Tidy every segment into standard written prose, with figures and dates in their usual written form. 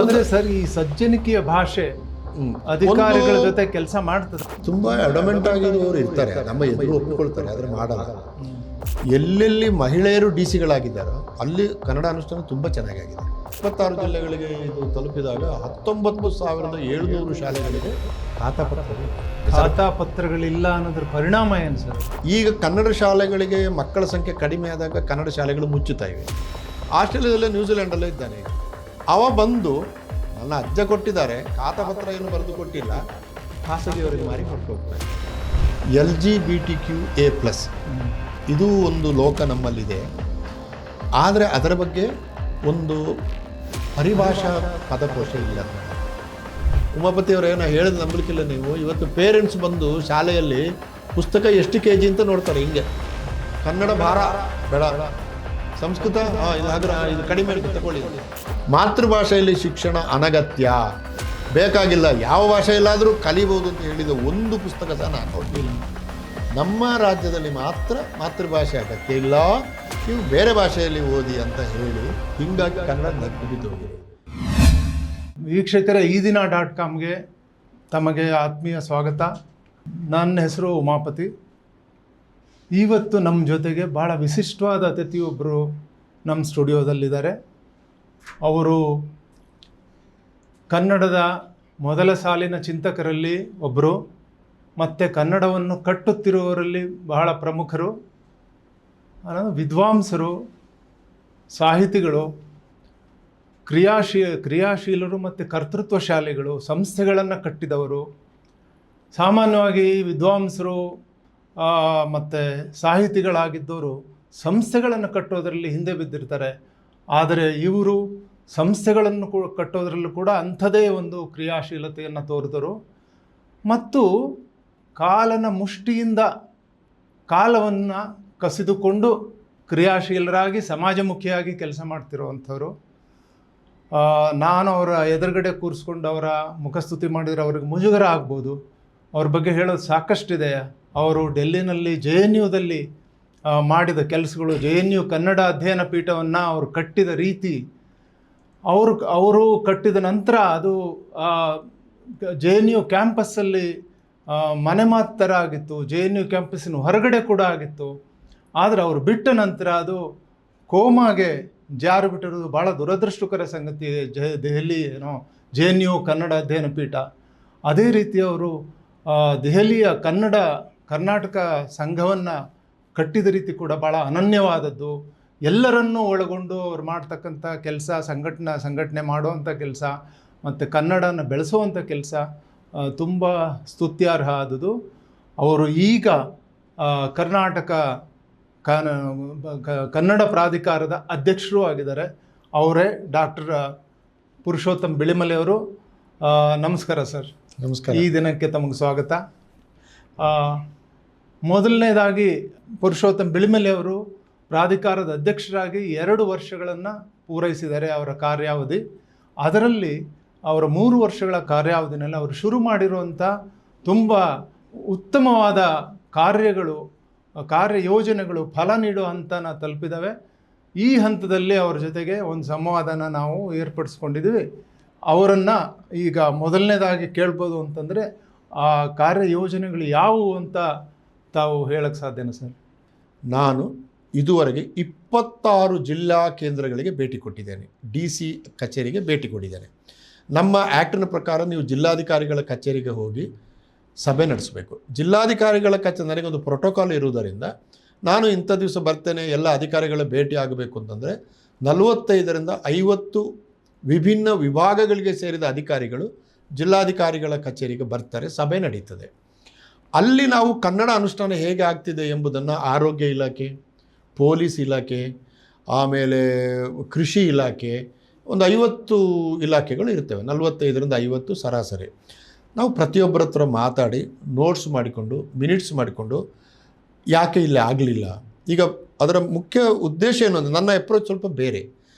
ಆದರೆ ಸರ್ ಈ ಸಜ್ಜನಿಕೆಯ ಭಾಷೆ ಅಧಿಕಾರಿಗಳ ಜೊತೆ ಕೆಲಸ ಮಾಡ್ತದೆ. ತುಂಬ ಅಡಮೆಂಟ್ ಆಗಿರುವವರು ಇರ್ತಾರೆ, ನಮ್ಮ ಎದುರು ಒಪ್ಪಿಕೊಳ್ತಾರೆ, ಆದರೆ ಮಾಡಲ್ಲ. ಎಲ್ಲೆಲ್ಲಿ ಮಹಿಳೆಯರು ಡಿ ಸಿಗಳಾಗಿದ್ದಾರೋ ಅಲ್ಲಿ ಕನ್ನಡ ಅನುಷ್ಠಾನ ತುಂಬ ಚೆನ್ನಾಗಿದೆ. 26 ಜಿಲ್ಲೆಗಳಿಗೆ ಇದು ತಲುಪಿದಾಗ 19,700 ಶಾಲೆಗಳಿಗೆ ಖಾತಾ ಪತ್ರಗಳಿಲ್ಲ ಅನ್ನೋದ್ರ ಪರಿಣಾಮ ಏನು ಸರ್? ಈಗ ಕನ್ನಡ ಶಾಲೆಗಳಿಗೆ ಮಕ್ಕಳ ಸಂಖ್ಯೆ ಕಡಿಮೆ ಆದಾಗ ಕನ್ನಡ ಶಾಲೆಗಳು ಮುಚ್ಚುತ್ತಾ ಇವೆ. ಆಸ್ಟ್ರೇಲಿಯಾದಲ್ಲೇ ನ್ಯೂಜಿಲೆಂಡಲ್ಲೇ ಇದ್ದಾನೆ. ಅವ ಬಂದು ನನ್ನ ಅಜ್ಜ ಕೊಟ್ಟಿದ್ದಾರೆ, ಖಾತಾ ಪತ್ರ ಏನು ಬರೆದು ಕೊಟ್ಟಿಲ್ಲ, ಖಾಸಗಿಯವರಿಗೆ ಮಾರಿ ಕೊಟ್ಟು ಹೋಗ್ತಾರೆ. LGBTQA+ ಇದು ಒಂದು ಲೋಕ ನಮ್ಮಲ್ಲಿದೆ. ಆದರೆ ಅದರ ಬಗ್ಗೆ ಒಂದು ಪರಿಭಾಷಾ ಪದಕೋಶ ಇಲ್ಲ. ಉಮಾಪತಿಯವರೇನೋ ಹೇಳಿದ ನಂಬಲಿಕ್ಕಿಲ್ಲ ನೀವು. ಇವತ್ತು ಪೇರೆಂಟ್ಸ್ ಬಂದು ಶಾಲೆಯಲ್ಲಿ ಪುಸ್ತಕ ಎಷ್ಟು KG ಅಂತ ನೋಡ್ತಾರೆ. ಹಿಂಗೆ ಕನ್ನಡ ಭಾರ ಬೇಡ, ಸಂಸ್ಕೃತ ಇದು ಕಡಿಮೆ ತಗೊಳ್ಳಿ. ಮಾತೃಭಾಷೆಯಲ್ಲಿ ಶಿಕ್ಷಣ ಅನಗತ್ಯ, ಬೇಕಾಗಿಲ್ಲ, ಯಾವ ಭಾಷೆಯಲ್ಲಾದರೂ ಕಲಿಬೋದು ಅಂತ ಹೇಳಿದ ಒಂದು ಪುಸ್ತಕ ಸಹ ನಾನು ನೋಡಲಿಲ್ಲ. ನಮ್ಮ ರಾಜ್ಯದಲ್ಲಿ ಮಾತ್ರ ಮಾತೃಭಾಷೆ ಅಗತ್ಯ ಇಲ್ಲ, ನೀವು ಬೇರೆ ಭಾಷೆಯಲ್ಲಿ ಓದಿ ಅಂತ ಹೇಳಿ ಹೀಗಾಗಿ ಕನ್ನಡ ನಗ್ಗಿದ್ದೋಗಿದೆ. ವೀಕ್ಷಕರ ಈ ದಿನ .comಗೆ ತಮಗೆ ಆತ್ಮೀಯ ಸ್ವಾಗತ. ನನ್ನ ಹೆಸರು ಉಮಾಪತಿ. ಇವತ್ತು ನಮ್ಮ ಜೊತೆಗೆ ಭಾಳ ವಿಶಿಷ್ಟವಾದ ಅತಿಥಿಯೊಬ್ಬರು ನಮ್ಮ ಸ್ಟುಡಿಯೋದಲ್ಲಿದ್ದಾರೆ. ಅವರು ಕನ್ನಡದ ಮೊದಲ ಸಾಲಿನ ಚಿಂತಕರಲ್ಲಿ ಒಬ್ಬರು, ಮತ್ತು ಕನ್ನಡವನ್ನು ಕಟ್ಟುತ್ತಿರುವವರಲ್ಲಿ ಬಹಳ ಪ್ರಮುಖರು, ವಿದ್ವಾಂಸರು, ಸಾಹಿತಿಗಳು, ಕ್ರಿಯಾಶೀಲರು ಮತ್ತು ಕರ್ತೃತ್ವಶಾಲಿಗಳು, ಸಂಸ್ಥೆಗಳನ್ನು ಕಟ್ಟಿದವರು. ಸಾಮಾನ್ಯವಾಗಿ ವಿದ್ವಾಂಸರು ಮತ್ತು ಸಾಹಿತಿಗಳಾಗಿದ್ದವರು ಸಂಸ್ಥೆಗಳನ್ನು ಕಟ್ಟೋದರಲ್ಲಿ ಹಿಂದೆ ಬಿದ್ದಿರ್ತಾರೆ. ಆದರೆ ಇವರು ಸಂಸ್ಥೆಗಳನ್ನು ಕಟ್ಟೋದ್ರಲ್ಲೂ ಕೂಡ ಅಂಥದೇ ಒಂದು ಕ್ರಿಯಾಶೀಲತೆಯನ್ನು ತೋರಿದರು. ಮತ್ತು ಕಾಲನ ಮುಷ್ಟಿಯಿಂದ ಕಾಲವನ್ನು ಕಸಿದುಕೊಂಡು ಕ್ರಿಯಾಶೀಲರಾಗಿ ಸಮಾಜಮುಖಿಯಾಗಿ ಕೆಲಸ ಮಾಡ್ತಿರುವಂಥವ್ರು. ನಾನು ಅವರ ಎದುರುಗಡೆ ಕೂರಿಸ್ಕೊಂಡು ಅವರ ಮುಖಸ್ತುತಿ ಮಾಡಿದರೆ ಅವ್ರಿಗೆ ಮುಜುಗರ ಆಗ್ಬೋದು. ಅವ್ರ ಬಗ್ಗೆ ಹೇಳೋದು ಸಾಕಷ್ಟಿದೆ. ಅವರು ಡೆಲ್ಲಿನಲ್ಲಿ JNUದಲ್ಲಿ ಮಾಡಿದ ಕೆಲಸಗಳು, JNU ಕನ್ನಡ ಅಧ್ಯಯನ ಪೀಠವನ್ನು ಅವರು ಕಟ್ಟಿದ ರೀತಿ, ಅವರು ಕಟ್ಟಿದ ನಂತರ ಅದು JNU ಕ್ಯಾಂಪಸ್ಸಲ್ಲಿ ಮನೆ ಮಾತು ಥರ ಆಗಿತ್ತು. JNU ಕ್ಯಾಂಪಸ್ಸಿನ ಹೊರಗಡೆ ಕೂಡ ಆಗಿತ್ತು. ಆದರೆ ಅವರು ಬಿಟ್ಟ ನಂತರ ಅದು ಕೋಮಾಗೆ ಜಾರು ಬಿಟ್ಟಿರೋದು ಭಾಳ ದುರದೃಷ್ಟಕರ ಸಂಗತಿ. ದೆಹಲಿ JNU ಕನ್ನಡ ಅಧ್ಯಯನ ಪೀಠ. ಅದೇ ರೀತಿ ಅವರು ದೆಹಲಿಯ ಕರ್ನಾಟಕ ಸಂಘವನ್ನು ಕಟ್ಟಿದ ರೀತಿ ಕೂಡ ಭಾಳ ಅನನ್ಯವಾದದ್ದು. ಎಲ್ಲರನ್ನೂ ಒಳಗೊಂಡು ಅವ್ರು ಮಾಡ್ತಕ್ಕಂಥ ಕೆಲಸ, ಸಂಘಟನೆ ಮಾಡುವಂಥ ಕೆಲಸ ಮತ್ತು ಕನ್ನಡನ ಬೆಳೆಸುವಂಥ ಕೆಲಸ ತುಂಬ ಸ್ತುತ್ಯಾರ್ಹ ಆದದ್ದು. ಅವರು ಈಗ ಕರ್ನಾಟಕ ಕನ್ನಡ ಪ್ರಾಧಿಕಾರದ ಅಧ್ಯಕ್ಷರೂ ಆಗಿದ್ದಾರೆ. ಅವರೇ ಡಾಕ್ಟರ್ ಪುರುಷೋತ್ತಮ್ ಬಿಳಿಮಲೆ ಅವರು. ನಮಸ್ಕಾರ ಸರ್. ನಮಸ್ಕಾರ. ಈ ದಿನಕ್ಕೆ ತಮಗೆ ಸ್ವಾಗತ. ಮೊದಲನೇದಾಗಿ ಪುರುಷೋತ್ತಮ್ ಬಿಳಿಮಲೆ ಅವರು ಪ್ರಾಧಿಕಾರದ ಅಧ್ಯಕ್ಷರಾಗಿ 2 ವರ್ಷಗಳನ್ನು ಪೂರೈಸಿದ್ದಾರೆ ಅವರ ಕಾರ್ಯಾವಧಿ. ಅದರಲ್ಲಿ ಅವರ 3 ವರ್ಷಗಳ ಕಾರ್ಯಾವಧಿನಲ್ಲಿ ಅವರು ಶುರು ಮಾಡಿರುವಂಥ ತುಂಬ ಉತ್ತಮವಾದ ಕಾರ್ಯಯೋಜನೆಗಳು ಫಲ ನೀಡುವ ಹಂತನ ತಲುಪಿದ್ದಾವೆ. ಈ ಹಂತದಲ್ಲಿ ಅವರ ಜೊತೆಗೆ ಒಂದು ಸಂವಾದನ ನಾವು ಏರ್ಪಡಿಸ್ಕೊಂಡಿದ್ದೀವಿ. ಅವರನ್ನು ಈಗ ಮೊದಲನೇದಾಗಿ ಕೇಳ್ಬೋದು ಅಂತಂದರೆ, ಆ ಕಾರ್ಯಯೋಜನೆಗಳು ಯಾವುವು ಅಂತ ತಾವು ಹೇಳಕ್ಕೆ ಸಾಧ್ಯನಾ ಸರ್? ನಾನು ಇದುವರೆಗೆ 26 ಜಿಲ್ಲಾ ಕೇಂದ್ರಗಳಿಗೆ ಭೇಟಿ ಕೊಟ್ಟಿದ್ದೇನೆ. DC ಕಚೇರಿಗೆ ಭೇಟಿ ಕೊಟ್ಟಿದ್ದೇನೆ. ನಮ್ಮ ಆ್ಯಕ್ಟಿನ ಪ್ರಕಾರ ನೀವು ಜಿಲ್ಲಾಧಿಕಾರಿಗಳ ಕಚೇರಿಗೆ ಹೋಗಿ ಸಭೆ ನಡೆಸಬೇಕು. ಜಿಲ್ಲಾಧಿಕಾರಿಗಳ ನನಗೊಂದು ಪ್ರೋಟೋಕಾಲ್ ಇರುವುದರಿಂದ ನಾನು ಇಂಥ ದಿವಸ ಬರ್ತೇನೆ, ಎಲ್ಲ ಅಧಿಕಾರಿಗಳ ಭೇಟಿ ಆಗಬೇಕು ಅಂತಂದರೆ 45ರಿಂದ 50 ವಿಭಿನ್ನ ವಿಭಾಗಗಳಿಗೆ ಸೇರಿದ ಅಧಿಕಾರಿಗಳು ಜಿಲ್ಲಾಧಿಕಾರಿಗಳ ಕಚೇರಿಗೆ ಬರ್ತಾರೆ, ಸಭೆ ನಡೀತದೆ. ಅಲ್ಲಿ ನಾವು ಕನ್ನಡ ಅನುಷ್ಠಾನ ಹೇಗೆ ಆಗ್ತಿದೆ ಎಂಬುದನ್ನು ಆರೋಗ್ಯ ಇಲಾಖೆ, ಪೊಲೀಸ್ ಇಲಾಖೆ, ಆಮೇಲೆ ಕೃಷಿ ಇಲಾಖೆ, ಒಂದು 50 ಇಲಾಖೆಗಳು ಇರ್ತವೆ. 45ರಿಂದ 50 ಸರಾಸರಿ. ನಾವು ಪ್ರತಿಯೊಬ್ಬರ ಹತ್ರ ಮಾತಾಡಿ ನೋಟ್ಸ್ ಮಾಡಿಕೊಂಡು, ಮಿನಿಟ್ಸ್ ಮಾಡಿಕೊಂಡು, ಯಾಕೆ ಇಲ್ಲಿ ಆಗಲಿಲ್ಲ. ಈಗ ಅದರ ಮುಖ್ಯ ಉದ್ದೇಶ ಏನು ಅಂದರೆ, ನನ್ನ ಅಪ್ರೋಚ್ ಸ್ವಲ್ಪ ಬೇರೆ.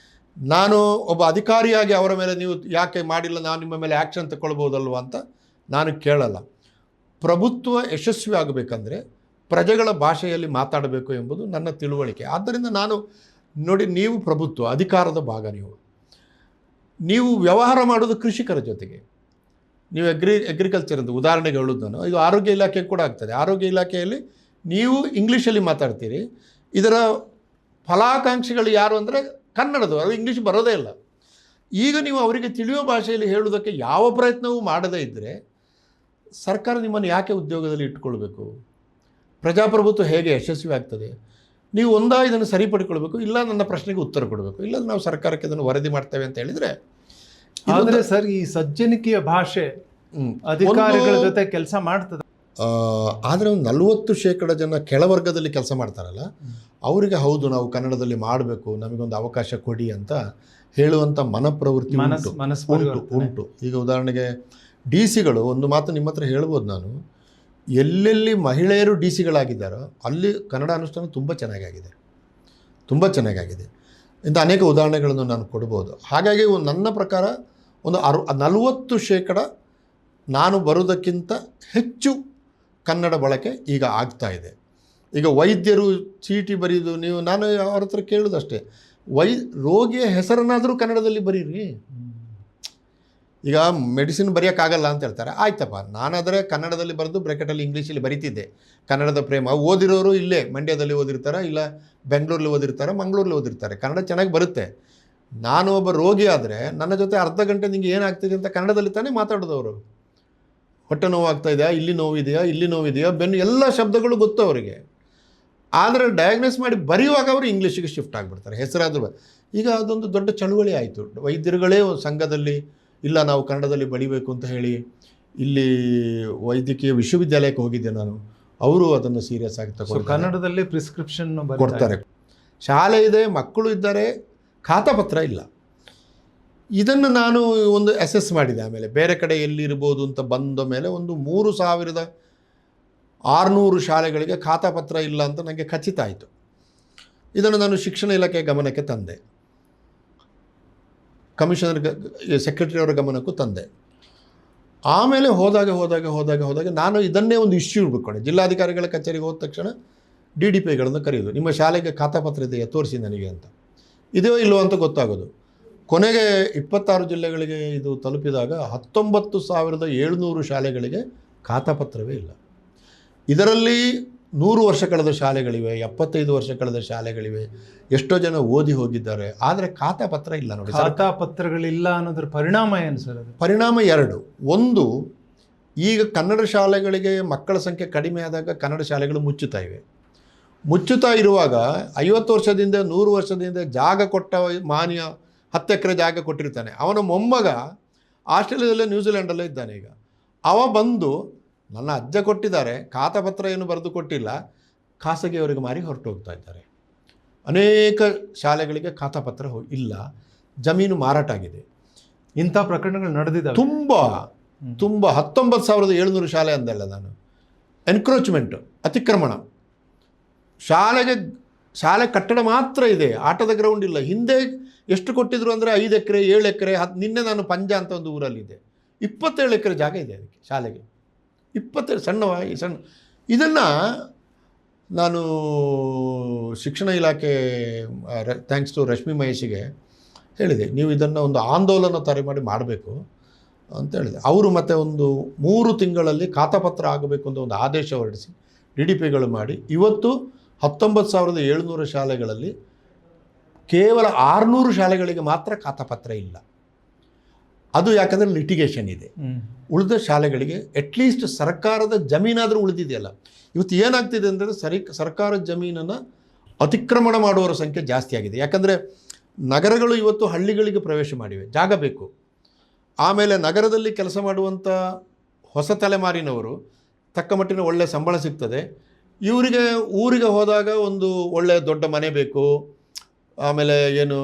ನಾನು ಒಬ್ಬ ಅಧಿಕಾರಿಯಾಗಿ ಅವರ ಮೇಲೆ ನೀವು ಯಾಕೆ ಮಾಡಿಲ್ಲ, ನಾನು ನಿಮ್ಮ ಮೇಲೆ ಆ್ಯಕ್ಷನ್ ತಗೊಳ್ಬೋದಲ್ವ ಅಂತ ನಾನು ಕೇಳಲ್ಲ. ಪ್ರಭುತ್ವ ಯಶಸ್ವಿ ಆಗಬೇಕಂದ್ರೆ ಪ್ರಜೆಗಳ ಭಾಷೆಯಲ್ಲಿ ಮಾತಾಡಬೇಕು ಎಂಬುದು ನನ್ನ ತಿಳುವಳಿಕೆ. ಆದ್ದರಿಂದ ನಾನು ನೋಡಿ, ನೀವು ಪ್ರಭುತ್ವ ಅಧಿಕಾರದ ಭಾಗ, ನೀವು ನೀವು ವ್ಯವಹಾರ ಮಾಡೋದು ಕೃಷಿಕರ ಜೊತೆಗೆ. ನೀವು ಅಗ್ರಿಕಲ್ಚರ್ ಅಂತ ಉದಾಹರಣೆಗೆ ಹೇಳೋದು ನಾನು, ಇದು ಆರೋಗ್ಯ ಇಲಾಖೆ ಕೂಡ ಆಗ್ತದೆ. ಆರೋಗ್ಯ ಇಲಾಖೆಯಲ್ಲಿ ನೀವು ಇಂಗ್ಲೀಷಲ್ಲಿ ಮಾತಾಡ್ತೀರಿ, ಇದರ ಫಲಾಕಾಂಕ್ಷಿಗಳು ಯಾರು ಅಂದರೆ ಕನ್ನಡದವರು, ಅದು ಇಂಗ್ಲೀಷ್ ಬರೋದೇ ಇಲ್ಲ. ಈಗ ನೀವು ಅವರಿಗೆ ತಿಳಿಯೋ ಭಾಷೆಯಲ್ಲಿ ಹೇಳೋದಕ್ಕೆ ಯಾವ ಪ್ರಯತ್ನವೂ ಮಾಡದೇ ಇದ್ದರೆ ಸರ್ಕಾರ ನಿಮ್ಮನ್ನು ಯಾಕೆ ಉದ್ಯೋಗದಲ್ಲಿ ಇಟ್ಕೊಳ್ಬೇಕು? ಪ್ರಜಾಪ್ರಭುತ್ವ ಹೇಗೆ ಯಶಸ್ವಿ ಆಗ್ತದೆ? ನೀವು ಇದನ್ನು ಸರಿಪಡಿಕೊಳ್ಬೇಕು, ಇಲ್ಲ ನನ್ನ ಪ್ರಶ್ನೆಗೆ ಉತ್ತರ ಕೊಡಬೇಕು, ಇಲ್ಲ ನಾವು ಸರ್ಕಾರಕ್ಕೆ ಇದನ್ನು ವರದಿ ಮಾಡ್ತೇವೆ ಅಂತ ಹೇಳಿದರೆ. ಆದರೆ ಸರ್, ಈ ಸಜ್ಜನಿಕೆಯ ಭಾಷೆ ಅಧಿಕಾರಿಗಳ ಜೊತೆ ಕೆಲಸ ಮಾಡ್ತದೆ. ಆದರೆ ಒಂದು 40% ಜನ ಕೆಳವರ್ಗದಲ್ಲಿ ಕೆಲಸ ಮಾಡ್ತಾರಲ್ಲ, ಅವರಿಗೆ ಹೌದು ನಾವು ಕನ್ನಡದಲ್ಲಿ ಮಾಡಬೇಕು, ನಮಗೊಂದು ಅವಕಾಶ ಕೊಡಿ ಅಂತ ಹೇಳುವಂಥ ಮನಪ್ರವೃತ್ತಿ ಉಂಟು. ಈಗ ಉದಾಹರಣೆಗೆ DC ಗಳು, ಒಂದು ಮಾತು ನಿಮ್ಮ ಹತ್ರ ಹೇಳ್ಬೋದು ನಾನು, ಎಲ್ಲೆಲ್ಲಿ ಮಹಿಳೆಯರು DC ಗಳಾಗಿದ್ದಾರೋ ಅಲ್ಲಿ ಕನ್ನಡ ಅನುಷ್ಠಾನ ತುಂಬ ಚೆನ್ನಾಗಾಗಿದೆ. ಇಂಥ ಅನೇಕ ಉದಾಹರಣೆಗಳನ್ನು ನಾನು ಕೊಡ್ಬೋದು. ಹಾಗಾಗಿ ನನ್ನ ಪ್ರಕಾರ ಒಂದು 40% ನಾನು ಬರೋದಕ್ಕಿಂತ ಹೆಚ್ಚು ಕನ್ನಡ ಬಳಕೆ ಈಗ ಆಗ್ತಾ ಇದೆ. ಈಗ ವೈದ್ಯರು ಚೀಟಿ ಬರೆಯೋದು, ನಾನು ಅವ್ರ ಹತ್ರ ಕೇಳೋದಷ್ಟೇ, ರೋಗಿಯ ಹೆಸರನ್ನಾದರೂ ಕನ್ನಡದಲ್ಲಿ ಬರೀರಿ. ಈಗ ಮೆಡಿಸಿನ್ ಬರೆಯೋಕ್ಕಾಗಲ್ಲ ಅಂತ ಹೇಳ್ತಾರೆ, ಆಯ್ತಪ್ಪ, ನಾನಾದರೆ ಕನ್ನಡದಲ್ಲಿ ಬರೆದು ಬ್ರ್ಯಾಕೆಟಲ್ಲಿ ಇಂಗ್ಲೀಷಲ್ಲಿ ಬರೀತಿದ್ದೆ. ಕನ್ನಡದ ಪ್ರೇಮ ಓದಿರೋರು ಇಲ್ಲೇ ಮಂಡ್ಯದಲ್ಲಿ ಓದಿರ್ತಾರೆ, ಇಲ್ಲ ಬೆಂಗಳೂರಲ್ಲಿ ಓದಿರ್ತಾರೆ, ಮಂಗಳೂರಲ್ಲಿ ಓದಿರ್ತಾರೆ, ಕನ್ನಡ ಚೆನ್ನಾಗಿ ಬರುತ್ತೆ. ನಾನು ಒಬ್ಬ ರೋಗಿ ಆದರೆ ನನ್ನ ಜೊತೆ ಅರ್ಧ ಗಂಟೆ ನಿಂಗೆ ಏನಾಗ್ತಿದೆ ಅಂತ ಕನ್ನಡದಲ್ಲಿ ತಾನೇ ಮಾತಾಡೋದವರು. ಹೊಟ್ಟೆ ನೋವಾಗ್ತಾ ಇದೆಯಾ, ಇಲ್ಲಿ ನೋವಿದೆಯಾ, ಬೆನ್ನು, ಎಲ್ಲ ಶಬ್ದಗಳು ಗೊತ್ತು ಅವರಿಗೆ. ಆದರೆ ಡಯಾಗ್ನೋಸ್ ಮಾಡಿ ಬರೆಯುವಾಗ ಅವರು ಇಂಗ್ಲೀಷಿಗೆ ಶಿಫ್ಟ್ ಆಗಿಬಿಡ್ತಾರೆ, ಹೆಸರಾದರೂ. ಈಗ ಅದೊಂದು ದೊಡ್ಡ ಚಳುವಳಿ ಆಯಿತು. ವೈದ್ಯರುಗಳೇ ಸಂಘದಲ್ಲಿ ಇಲ್ಲ ನಾವು ಕನ್ನಡದಲ್ಲಿ ಬಳಿಬೇಕು ಅಂತ ಹೇಳಿ, ಇಲ್ಲಿ ವೈದ್ಯಕೀಯ ವಿಶ್ವವಿದ್ಯಾಲಯಕ್ಕೆ ಹೋಗಿದ್ದೆ ನಾನು, ಅವರು ಅದನ್ನು ಸೀರಿಯಸ್ ಆಗಿ ತಗೊಂಡು ಕನ್ನಡದಲ್ಲಿ ಪ್ರಿಸ್ಕ್ರಿಪ್ಷನ್ ಕೊಡ್ತಾರೆ. ಶಾಲೆ ಇದೆ, ಮಕ್ಕಳು ಇದ್ದಾರೆ, ಖಾತಾಪತ್ರ ಇಲ್ಲ. ಇದನ್ನು ನಾನು ಒಂದು ಅಸೆಸ್ ಮಾಡಿದೆ. ಆಮೇಲೆ ಬೇರೆ ಕಡೆ ಎಲ್ಲಿರ್ಬೋದು ಅಂತ ಬಂದ ಮೇಲೆ ಒಂದು 3600 ಶಾಲೆಗಳಿಗೆ ಖಾತಾಪತ್ರ ಇಲ್ಲ ಅಂತ ನನಗೆ ಖಚಿತ ಆಯಿತು. ಇದನ್ನು ನಾನು ಶಿಕ್ಷಣ ಇಲಾಖೆ ಗಮನಕ್ಕೆ ತಂದೆ, ಕಮಿಷನರ್ ಸೆಕ್ರೆಟರಿ ಅವರ ಗಮನಕ್ಕೂ ತಂದೆ. ಆಮೇಲೆ ಹೋದಾಗ ನಾನು ಇದನ್ನೇ ಒಂದು ಇಶ್ಯೂ ಇಟ್ಕೊಂಡೆ. ಜಿಲ್ಲಾಧಿಕಾರಿಗಳ ಕಚೇರಿಗೆ ಹೋದ ತಕ್ಷಣ DDPಗಳನ್ನು ಕರೆಯೋದು, ನಿಮ್ಮ ಶಾಲೆಗೆ ಖಾತಾಪತ್ರ ಇದೆಯಾ ತೋರಿಸಿ ನನಗೆ ಅಂತ. ಇದೆಯೋ ಇಲ್ಲವೋ ಅಂತ ಗೊತ್ತಾಗೋದು. ಕೊನೆಗೆ 26 ಜಿಲ್ಲೆಗಳಿಗೆ ಇದು ತಲುಪಿದಾಗ 19,700 ಶಾಲೆಗಳಿಗೆ ಖಾತಾಪತ್ರವೇ ಇಲ್ಲ. ಇದರಲ್ಲಿ 100 ವರ್ಷ ಕಳೆದ ಶಾಲೆಗಳಿವೆ, 75 ವರ್ಷ ಕಳೆದ ಶಾಲೆಗಳಿವೆ, ಎಷ್ಟೋ ಜನ ಓದಿ ಹೋಗಿದ್ದಾರೆ, ಆದರೆ ಖಾತಾಪತ್ರ ಇಲ್ಲ. ನೋಡಿ, ಖಾತಾಪತ್ರಗಳಿಲ್ಲ ಅನ್ನೋದ್ರ ಪರಿಣಾಮ ಏನು ಸರ್? ಅದು ಪರಿಣಾಮ 2. ಒಂದು, ಈಗ ಕನ್ನಡ ಶಾಲೆಗಳಿಗೆ ಮಕ್ಕಳ ಸಂಖ್ಯೆ ಕಡಿಮೆ ಆದಾಗ ಕನ್ನಡ ಶಾಲೆಗಳು ಮುಚ್ಚುತ್ತಾ ಇರುವಾಗ 50 ವರ್ಷದಿಂದ 100 ವರ್ಷದಿಂದ ಜಾಗ ಕೊಟ್ಟ ಮಾನ್ಯ 10 ಎಕರೆ ಜಾಗ ಕೊಟ್ಟಿರ್ತಾನೆ, ಅವನ ಮೊಮ್ಮಗ ಆಸ್ಟ್ರೇಲಿಯಾದಲ್ಲೇ ನ್ಯೂಜಿಲೆಂಡಲ್ಲೇ ಇದ್ದಾನೆ. ಈಗ ಅವ ಬಂದು ನನ್ನ ಅಜ್ಜ ಕೊಟ್ಟಿದ್ದಾರೆ, ಖಾತಾಪತ್ರ ಏನು ಬರೆದು ಕೊಟ್ಟಿಲ್ಲ, ಖಾಸಗಿಯವರಿಗೆ ಮಾರಿ ಹೊರಟು ಹೋಗ್ತಾ ಇದ್ದಾರೆ. ಅನೇಕ ಶಾಲೆಗಳಿಗೆ ಖಾತಾಪತ್ರ ಇಲ್ಲ, ಜಮೀನು ಮಾರಾಟ ಆಗಿದೆ. ಇಂಥ ಪ್ರಕರಣಗಳು ನಡೆದಿದ್ದಾವೆ ತುಂಬ. 19,700 ಶಾಲೆ ಅಂದಲ್ಲ ನಾನು. ಎನ್ಕ್ರೋಚ್ಮೆಂಟ್, ಅತಿಕ್ರಮಣ. ಶಾಲೆ ಕಟ್ಟಡ ಮಾತ್ರ ಇದೆ, ಆಟದ ಗ್ರೌಂಡ್ ಇಲ್ಲ. ಹಿಂದೆ ಎಷ್ಟು ಕೊಟ್ಟಿದ್ರು ಅಂದರೆ 5 ಎಕರೆ 7 ಎಕರೆ. ನಿನ್ನೆ ನಾನು ಪಂಜ ಅಂತ ಒಂದು ಊರಲ್ಲಿದ್ದೆ, 27 ಎಕರೆ ಜಾಗ ಇದೆ ಅದಕ್ಕೆ, ಶಾಲೆಗೆ 27 ಸಣ್ಣ. ಇದನ್ನು ನಾನು ಶಿಕ್ಷಣ ಇಲಾಖೆ ಥ್ಯಾಂಕ್ಸ್ ಟು ರಶ್ಮಿ ಮಹೇಶಿಗೆ ಹೇಳಿದೆ, ನೀವು ಇದನ್ನು ಒಂದು ಆಂದೋಲನ ತರ ಮಾಡಬೇಕು ಅಂತ ಹೇಳಿದೆ. ಅವರು ಮತ್ತೆ ಒಂದು 3 ತಿಂಗಳಲ್ಲಿ ಖಾತಾಪತ್ರ ಆಗಬೇಕು ಅಂತ ಒಂದು ಆದೇಶ ಹೊರಡಿಸಿ DDPಗಳು ಮಾಡಿ, ಇವತ್ತು 19,700 ಶಾಲೆಗಳಲ್ಲಿ ಕೇವಲ 600 ಶಾಲೆಗಳಿಗೆ ಮಾತ್ರ ಖಾತಾಪತ್ರ ಇಲ್ಲ. ಅದು ಯಾಕಂದರೆ ಲಿಟಿಗೇಷನ್ ಇದೆ. ಉಳಿದ ಶಾಲೆಗಳಿಗೆ ಅಟ್ಲೀಸ್ಟ್ ಸರ್ಕಾರದ ಜಮೀನಾದರೂ ಉಳಿದಿದೆಯಲ್ಲ. ಇವತ್ತು ಏನಾಗ್ತಿದೆ ಅಂದರೆ ಸರ್ಕಾರದ ಜಮೀನನ್ನು ಅತಿಕ್ರಮಣ ಮಾಡುವವರ ಸಂಖ್ಯೆ ಜಾಸ್ತಿ ಆಗಿದೆ. ಯಾಕಂದರೆ ನಗರಗಳು ಇವತ್ತು ಹಳ್ಳಿಗಳಿಗೆ ಪ್ರವೇಶ ಮಾಡಿವೆ, ಜಾಗ ಬೇಕು. ಆಮೇಲೆ ನಗರದಲ್ಲಿ ಕೆಲಸ ಮಾಡುವಂಥ ಹೊಸ ತಲೆಮಾರಿನವರು ತಕ್ಕ ಮಟ್ಟಿನ ಒಳ್ಳೆಯ ಸಂಬಳ ಸಿಗ್ತದೆ. ಇವರಿಗೆ ಊರಿಗೆ ಹೋದಾಗ ಒಂದು ಒಳ್ಳೆಯ ದೊಡ್ಡ ಮನೆ ಬೇಕು, ಆಮೇಲೆ ಏನು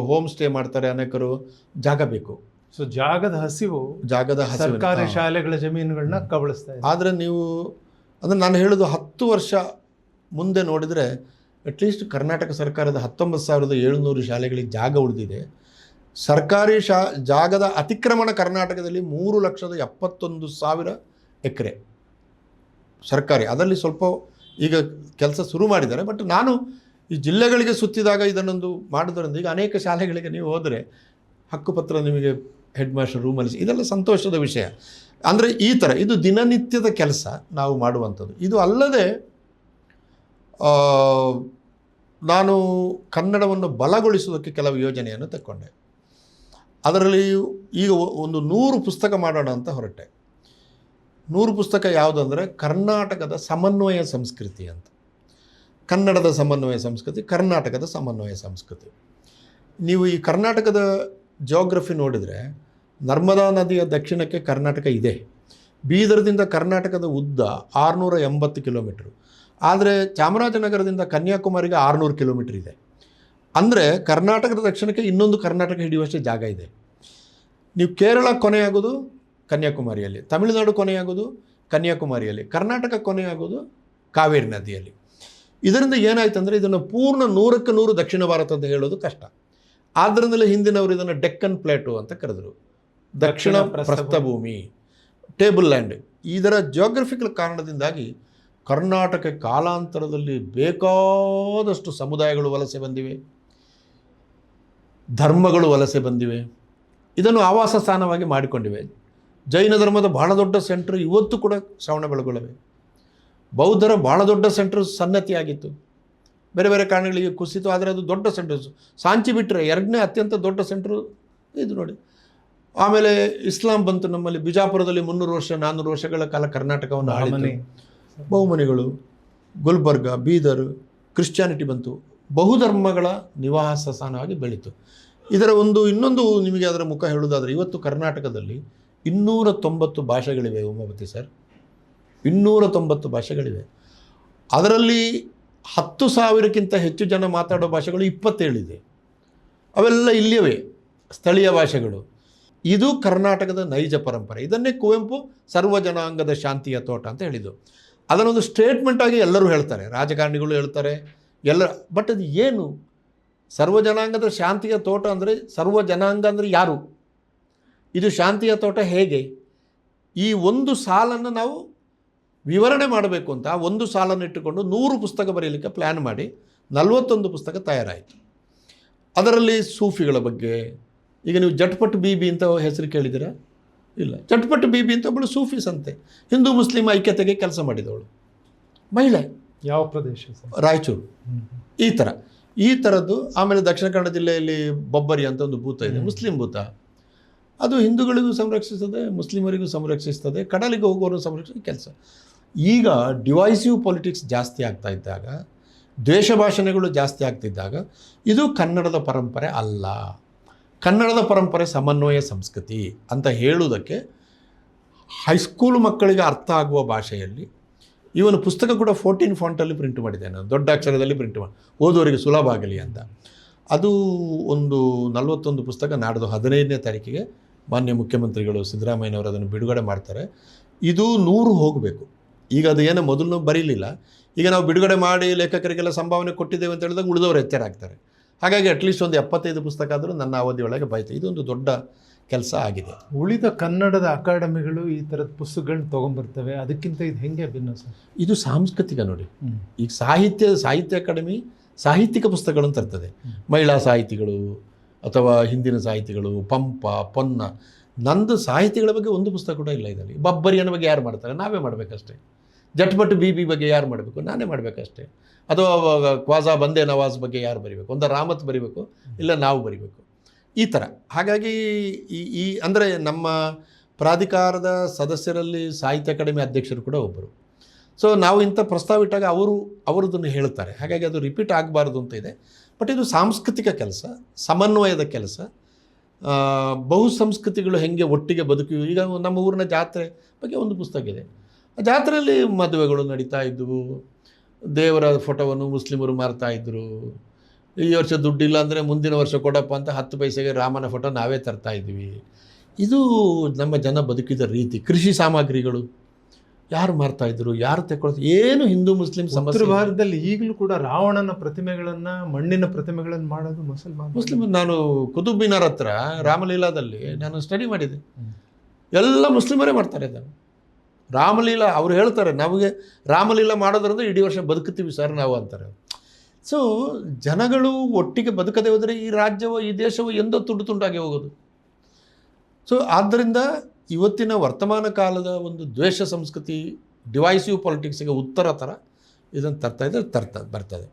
ಹೋಮ್ ಸ್ಟೇ ಮಾಡ್ತಾರೆ ಅನೇಕರು, ಜಾಗ ಬೇಕು. ಸೊ ಜಾಗದ ಹಸಿವು ಸರ್ಕಾರಿ ಶಾಲೆಗಳ ಜಮೀನುಗಳನ್ನ ಕಬಳಿಸ್ತಾ ಇದೆ. ಆದರೆ ನೀವು ಅಂದರೆ ನಾನು ಹೇಳೋದು 10 ವರ್ಷ ಮುಂದೆ ನೋಡಿದರೆ ಅಟ್ಲೀಸ್ಟ್ ಕರ್ನಾಟಕ ಸರ್ಕಾರದ 19,700 ಶಾಲೆಗಳಿಗೆ ಜಾಗ ಉಳಿದಿದೆ. ಸರ್ಕಾರಿ ಜಾಗದ ಅತಿಕ್ರಮಣ ಕರ್ನಾಟಕದಲ್ಲಿ 3,71,000 ಎಕರೆ ಸರ್ಕಾರಿ. ಅದರಲ್ಲಿ ಸ್ವಲ್ಪ ಈಗ ಕೆಲಸ ಶುರು ಮಾಡಿದ್ದಾರೆ. ಬಟ್ ನಾನು ಈ ಜಿಲ್ಲೆಗಳಿಗೆ ಸುತ್ತಿದಾಗ ಇದನ್ನೊಂದು ಮಾಡೋದ್ರಿಂದ ಈಗ ಅನೇಕ ಶಾಲೆಗಳಿಗೆ ನೀವು ಹೋದರೆ ಹಕ್ಕುಪತ್ರ ನಿಮಗೆ ಹೆಡ್ ಮಾಸ್ಟರ್ ರೂಮಲ್ಲಿ ಇದೆಲ್ಲ ಸಂತೋಷದ ವಿಷಯ. ಅಂದರೆ ಈ ಥರ ಇದು ದಿನನಿತ್ಯದ ಕೆಲಸ ನಾವು ಮಾಡುವಂಥದ್ದು. ಇದು ಅಲ್ಲದೆ ನಾನು ಕನ್ನಡವನ್ನು ಬಲಗೊಳಿಸೋದಕ್ಕೆ ಕೆಲವು ಯೋಜನೆಯನ್ನು ತಗೊಂಡೆ. ಅದರಲ್ಲಿ ಈಗ ಒಂದು 100 ಪುಸ್ತಕ ಮಾಡೋಣ ಅಂತ ಹೊರಟೆ. 100 ಪುಸ್ತಕ ಯಾವುದಂದರೆ ಕರ್ನಾಟಕದ ಸಮನ್ವಯ ಸಂಸ್ಕೃತಿ ಅಂತ. ಕನ್ನಡದ ಸಮನ್ವಯ ಸಂಸ್ಕೃತಿ, ಕರ್ನಾಟಕದ ಸಮನ್ವಯ ಸಂಸ್ಕೃತಿ. ನೀವು ಈ ಕರ್ನಾಟಕದ ಜಿಯೋಗ್ರಫಿ ನೋಡಿದರೆ ನರ್ಮದಾ ನದಿಯ ದಕ್ಷಿಣಕ್ಕೆ ಕರ್ನಾಟಕ ಇದೆ. ಬೀದರ್ದಿಂದ ಕರ್ನಾಟಕದ ಉದ್ದ 680 ಕಿಲೋಮೀಟ್ರು. ಆದರೆ ಚಾಮರಾಜನಗರದಿಂದ ಕನ್ಯಾಕುಮಾರಿಗೆ 600 ಕಿಲೋಮೀಟ್ರ್ ಇದೆ. ಅಂದರೆ ಕರ್ನಾಟಕದ ದಕ್ಷಿಣಕ್ಕೆ ಇನ್ನೊಂದು ಕರ್ನಾಟಕ ಹಿಡಿಯುವಷ್ಟೇ ಜಾಗ ಇದೆ. ನೀವು ಕೇರಳ ಕೊನೆಯಾಗೋದು ಕನ್ಯಾಕುಮಾರಿಯಲ್ಲಿ, ತಮಿಳುನಾಡು ಕೊನೆಯಾಗೋದು ಕನ್ಯಾಕುಮಾರಿಯಲ್ಲಿ, ಕರ್ನಾಟಕ ಕೊನೆಯಾಗೋದು ಕಾವೇರಿ ನದಿಯಲ್ಲಿ. ಇದರಿಂದ ಏನಾಯ್ತು ಅಂದರೆ ಇದನ್ನು ಪೂರ್ಣ 100ಕ್ಕೆ 100 ದಕ್ಷಿಣ ಭಾರತ ಅಂತ ಹೇಳೋದು ಕಷ್ಟ. ಆದ್ದರಿಂದಲೇ ಹಿಂದಿನವರು ಇದನ್ನು ಡೆಕ್ಕನ್ ಪ್ಲೇಟು ಅಂತ ಕರೆದರು. ದಕ್ಷಿಣ ಪ್ರಸ್ಥಭೂಮಿ, ಟೇಬಲ್ ಲ್ಯಾಂಡ್. ಇದರ ಜಿಯೋಗ್ರಫಿಕಲ್ ಕಾರಣದಿಂದಾಗಿ ಕರ್ನಾಟಕ ಕಾಲಾಂತರದಲ್ಲಿ ಬೇಕಾದಷ್ಟು ಸಮುದಾಯಗಳು ವಲಸೆ ಬಂದಿವೆ, ಧರ್ಮಗಳು ವಲಸೆ ಬಂದಿವೆ, ಇದನ್ನು ಆವಾಸ ಸ್ಥಾನವಾಗಿ ಮಾಡಿಕೊಂಡಿವೆ. ಜೈನ ಧರ್ಮದ ಬಹಳ ದೊಡ್ಡ ಸೆಂಟ್ರ್ ಇವತ್ತು ಕೂಡ ಶ್ರವಣಬೆಳಗೊಳವೆ. ಬೌದ್ಧರ ಬಹಳ ದೊಡ್ಡ ಸೆಂಟ್ರ್ ಸನ್ನತಿಯಾಗಿತ್ತು, ಬೇರೆ ಬೇರೆ ಕಾರಣಗಳಿಗೆ ಕುಸಿತು. ಆದರೆ ಅದು ದೊಡ್ಡ ಸೆಂಟ್ರ್. ಸಾಂಚಿ ಬಿಟ್ಟರೆ 2ನೇ ಅತ್ಯಂತ ದೊಡ್ಡ ಸೆಂಟ್ರು ಇದು ನೋಡಿ. ಆಮೇಲೆ ಇಸ್ಲಾಂ ಬಂತು ನಮ್ಮಲ್ಲಿ. ಬಿಜಾಪುರದಲ್ಲಿ 300 ವರ್ಷ 400 ವರ್ಷಗಳ ಕಾಲ ಕರ್ನಾಟಕವನ್ನು ಆಳಿತು. ಬಹುಮನಿಗಳು, ಗುಲ್ಬರ್ಗ, ಬೀದರ್, ಕ್ರಿಶ್ಚಿಯಾನಿಟಿ ಬಂತು. ಬಹುಧರ್ಮಗಳ ನಿವಾಸ ಸ್ಥಾನವಾಗಿ ಬೆಳೀತು. ಇದರ ಇನ್ನೊಂದು ನಿಮಗೆ ಅದರ ಮುಖ ಹೇಳುವುದಾದರೆ, ಇವತ್ತು ಕರ್ನಾಟಕದಲ್ಲಿ 290 ಭಾಷೆಗಳಿವೆ ಉಮಾಪತಿ ಸರ್. 290 ಭಾಷೆಗಳಿವೆ. ಅದರಲ್ಲಿ 10,000ಕ್ಕಿಂತ ಹೆಚ್ಚು ಜನ ಮಾತಾಡೋ ಭಾಷೆಗಳು 27 ಇದೆ. ಅವೆಲ್ಲ ಇಲ್ಲಿಯವೇ ಸ್ಥಳೀಯ ಭಾಷೆಗಳು. ಇದು ಕರ್ನಾಟಕದ ನೈಜ ಪರಂಪರೆ. ಇದನ್ನೇ ಕುವೆಂಪು ಸರ್ವ ಜನಾಂಗದ ಶಾಂತಿಯ ತೋಟ ಅಂತ ಹೇಳಿದ್ದು. ಅದನ್ನೊಂದು ಸ್ಟೇಟ್ಮೆಂಟಾಗಿ ಎಲ್ಲರೂ ಹೇಳ್ತಾರೆ, ರಾಜಕಾರಣಿಗಳು ಹೇಳ್ತಾರೆ ಎಲ್ಲ. ಬಟ್ ಅದು ಏನು ಸರ್ವ ಜನಾಂಗದ ಶಾಂತಿಯ ತೋಟ ಅಂದರೆ? ಸರ್ವ ಜನಾಂಗ ಅಂದರೆ ಯಾರು? ಇದು ಶಾಂತಿಯ ತೋಟ ಹೇಗೆ? ಈ ಒಂದು ಸಾಲನ್ನು ನಾವು ವಿವರಣೆ ಮಾಡಬೇಕು ಅಂತ ಒಂದು ಸಾಲನ್ನು ಇಟ್ಟುಕೊಂಡು 100 ಪುಸ್ತಕ ಬರೆಯಲಿಕ್ಕೆ ಪ್ಲ್ಯಾನ್ ಮಾಡಿ 41 ಪುಸ್ತಕ ತಯಾರಾಯಿತು. ಅದರಲ್ಲಿ ಸೂಫಿಗಳ ಬಗ್ಗೆ, ಈಗ ನೀವು ಜಟ್ಪಟ್ ಬೀಬಿ ಅಂತ ಹೆಸರು ಕೇಳಿದ್ದೀರಾ? ಇಲ್ಲ. ಜಟ್ಪಟ್ ಬೀಬಿ ಅಂತ ಒಬ್ಬಳು ಸೂಫಿ ಸಂತೆ, ಹಿಂದೂ ಮುಸ್ಲಿಂ ಐಕ್ಯತೆಗೆ ಕೆಲಸ ಮಾಡಿದವಳು ಮಹಿಳೆ. ಯಾವ ಪ್ರದೇಶ? ರಾಯಚೂರು. ಈ ಥರದ್ದು. ಆಮೇಲೆ ದಕ್ಷಿಣ ಕನ್ನಡ ಜಿಲ್ಲೆಯಲ್ಲಿ ಬೊಬ್ಬರಿ ಅಂತ ಒಂದು ಭೂತ ಇದೆ, ಮುಸ್ಲಿಂ ಭೂತ. ಅದು ಹಿಂದೂಗಳಿಗೂ ಸಂರಕ್ಷಿಸ್ತದೆ, ಮುಸ್ಲಿಮರಿಗೂ ಸಂರಕ್ಷಿಸ್ತದೆ, ಕಡಲಿಗೆ ಹೋಗೋರು ಸಂರಕ್ಷಿಸೋ ಕೆಲಸ. ಈಗ ಡಿವೈಸಿವ್ ಪೊಲಿಟಿಕ್ಸ್ ಜಾಸ್ತಿ ಆಗ್ತಾ ಇದ್ದಾಗ, ದ್ವೇಷ ಭಾಷಣೆಗಳು ಜಾಸ್ತಿ ಆಗ್ತಿದ್ದಾಗ, ಇದು ಕನ್ನಡದ ಪರಂಪರೆ ಅಲ್ಲ. ಕನ್ನಡದ ಪರಂಪರೆ ಸಮನ್ವಯ ಸಂಸ್ಕೃತಿ ಅಂತ ಹೇಳುವುದಕ್ಕೆ ಹೈಸ್ಕೂಲ್ ಮಕ್ಕಳಿಗೆ ಅರ್ಥ ಆಗುವ ಭಾಷೆಯಲ್ಲಿ ಇವನು ಪುಸ್ತಕ ಕೂಡ 14 ಫಾಂಟಲ್ಲಿ ಪ್ರಿಂಟ್ ಮಾಡಿದೆ ನಾನು, ದೊಡ್ಡ ಅಕ್ಷರದಲ್ಲಿ ಪ್ರಿಂಟ್ ಮಾಡಿ ಓದೋರಿಗೆ ಸುಲಭ ಆಗಲಿ ಅಂತ. ಅದು ಒಂದು 41 ಪುಸ್ತಕ ನಾಡ್ದು 15ನೇ ತಾರೀಕಿಗೆ ಮಾನ್ಯ ಮುಖ್ಯಮಂತ್ರಿಗಳು ಸಿದ್ದರಾಮಯ್ಯನವರು ಅದನ್ನು ಬಿಡುಗಡೆ ಮಾಡ್ತಾರೆ. ಇದು 100 ಹೋಗಬೇಕು. ಈಗ ಅದು ಏನೋ ಮೊದಲು ಬರೀಲಿಲ್ಲ, ಈಗ ನಾವು ಬಿಡುಗಡೆ ಮಾಡಿ ಲೇಖಕರಿಗೆಲ್ಲ ಸಂಭಾವನೆ ಕೊಟ್ಟಿದ್ದೇವೆ ಅಂತ ಹೇಳಿದಾಗ ಉಳಿದವರು ಎಚ್ಚರ ಆಗ್ತಾರೆ. ಹಾಗಾಗಿ ಅಟ್ಲೀಸ್ಟ್ ಒಂದು 75 ಪುಸ್ತಕ ಆದರೂ ನನ್ನ ಅವಧಿಯೊಳಗೆ ಬಾಯ್ತು. ಇದೊಂದು ದೊಡ್ಡ ಕೆಲಸ ಆಗಿದೆ. ಉಳಿದ ಕನ್ನಡದ ಅಕಾಡೆಮಿಗಳು ಈ ಥರದ ಪುಸ್ತಕಗಳನ್ನ ತೊಗೊಂಬರ್ತವೆ, ಅದಕ್ಕಿಂತ ಇದು ಹೆಂಗೆ ಭಿನ್ನ ಸರ್? ಇದು ಸಾಂಸ್ಕೃತಿಕ ನೋಡಿ. ಈಗ ಸಾಹಿತ್ಯ ಅಕಾಡೆಮಿ ಸಾಹಿತ್ಯಿಕ ಪುಸ್ತಕಗಳನ್ನು ತರ್ತದೆ. ಮಹಿಳಾ ಸಾಹಿತಿಗಳು ಅಥವಾ ಹಿಂದಿನ ಸಾಹಿತಿಗಳು, ಪಂಪ, ಪೊನ್ನ. ನಂದು ಸಾಹಿತಿಗಳ ಬಗ್ಗೆ ಒಂದು ಪುಸ್ತಕ ಕೂಡ ಇಲ್ಲ ಇದರಲ್ಲಿ. ಬಬ್ಬರಿಯನ ಬಗ್ಗೆ ಯಾರು ಮಾಡ್ತಾರೆ? ನಾವೇ ಮಾಡಬೇಕಷ್ಟೇ. ಜಟ್ಪಟ್ ಬೀಬಿ ಬಗ್ಗೆ ಯಾರು ಮಾಡಬೇಕು? ನಾನೇ ಮಾಡಬೇಕಷ್ಟೇ. ಅಥವಾ ಖ್ವಾಜಾ ಬಂದೇ ನವಾಜ್ ಬಗ್ಗೆ ಯಾರು ಬರೀಬೇಕು? ಒಂದು ರಾಮತ್ ಬರೀಬೇಕು, ಇಲ್ಲ ನಾವು ಬರೀಬೇಕು, ಈ ಥರ. ಹಾಗಾಗಿ ಈ ಅಂದರೆ ನಮ್ಮ ಪ್ರಾಧಿಕಾರದ ಸದಸ್ಯರಲ್ಲಿ ಸಾಹಿತ್ಯ ಅಕಾಡೆಮಿ ಅಧ್ಯಕ್ಷರು ಕೂಡ ಒಬ್ಬರು. ಸೊ ನಾವು ಇಂಥ ಪ್ರಸ್ತಾವ ಇಟ್ಟಾಗ ಅವರದನ್ನು ಹೇಳ್ತಾರೆ. ಹಾಗಾಗಿ ಅದು ರಿಪೀಟ್ ಆಗಬಾರ್ದು ಅಂತ ಇದೆ. ಬಟ್ ಇದು ಸಾಂಸ್ಕೃತಿಕ ಕೆಲಸ, ಸಮನ್ವಯದ ಕೆಲಸ. ಬಹು ಸಂಸ್ಕೃತಿಗಳು ಹೆಂಗೆ ಒಟ್ಟಿಗೆ ಬದುಕಿವೆ. ಈಗ ನಮ್ಮ ಊರಿನ ಜಾತ್ರೆ ಬಗ್ಗೆ ಒಂದು ಪುಸ್ತಕ ಇದೆ. ಆ ಜಾತ್ರೆಯಲ್ಲಿ ಮದುವೆಗಳು ನಡೀತಾ ಇದ್ದವು, ದೇವರ ಫೋಟೋವನ್ನು ಮುಸ್ಲಿಮರು ಮಾರ್ತಾ ಇದ್ದರು. ಈ ವರ್ಷ ದುಡ್ಡಿಲ್ಲ ಅಂದರೆ ಮುಂದಿನ ವರ್ಷ ಕೊಡಪ್ಪ ಅಂತ 10 ಪೈಸೆಗೆ ರಾಮನ ಫೋಟೋ ನಾವೇ ತರ್ತಾ ಇದ್ವಿ. ಇದು ನಮ್ಮ ಜನ ಬದುಕಿದ ರೀತಿ. ಕೃಷಿ ಸಾಮಗ್ರಿಗಳು ಯಾರು ಮಾರ್ತಾ ಇದ್ರು, ಯಾರು ತಗೊಳ್ತಾರೆ, ಏನು ಹಿಂದೂ ಮುಸ್ಲಿಂ ಉತ್ತರ ಭಾರತದಲ್ಲಿ ಈಗಲೂ ಕೂಡ ರಾವಣನ ಪ್ರತಿಮೆಗಳನ್ನು, ಮಣ್ಣಿನ ಪ್ರತಿಮೆಗಳನ್ನು ಮಾಡೋದು ಮುಸ್ಲಿಂ. ನಾನು ಕುತುಬ್ ಮಿನಾರ್ ಹತ್ರ ರಾಮಲೀಲಾದಲ್ಲಿ ನಾನು ಸ್ಟಡಿ ಮಾಡಿದೆ. ಎಲ್ಲ ಮುಸ್ಲಿಮರೇ ಮಾಡ್ತಾರೆ ಅದನ್ನು. ರಾಮಲೀಲಾ ಅವ್ರು ಹೇಳ್ತಾರೆ, ನಮಗೆ ರಾಮಲೀಲಾ ಮಾಡೋದ್ರಿಂದ ಇಡೀ ವರ್ಷ ಬದುಕುತ್ತೀವಿ ಸರ್ ನಾವು ಅಂತಾರೆ. ಸೊ ಜನಗಳು ಒಟ್ಟಿಗೆ ಬದುಕದೆ ಹೋದರೆ ಈ ರಾಜ್ಯವು, ಈ ದೇಶವು ಎಂದೋ ತುಂಡು ತುಂಡಾಗಿ ಹೋಗೋದು. ಸೊ ಆದ್ದರಿಂದ ಇವತ್ತಿನ ವರ್ತಮಾನ ಕಾಲದ ಒಂದು ದ್ವೇಷ ಸಂಸ್ಕೃತಿ, ಡಿವೈಸಿವ್ ಪಾಲಿಟಿಕ್ಸಿಗೆ ಉತ್ತರ ಥರ ಇದನ್ನು ಬರ್ತದೆ.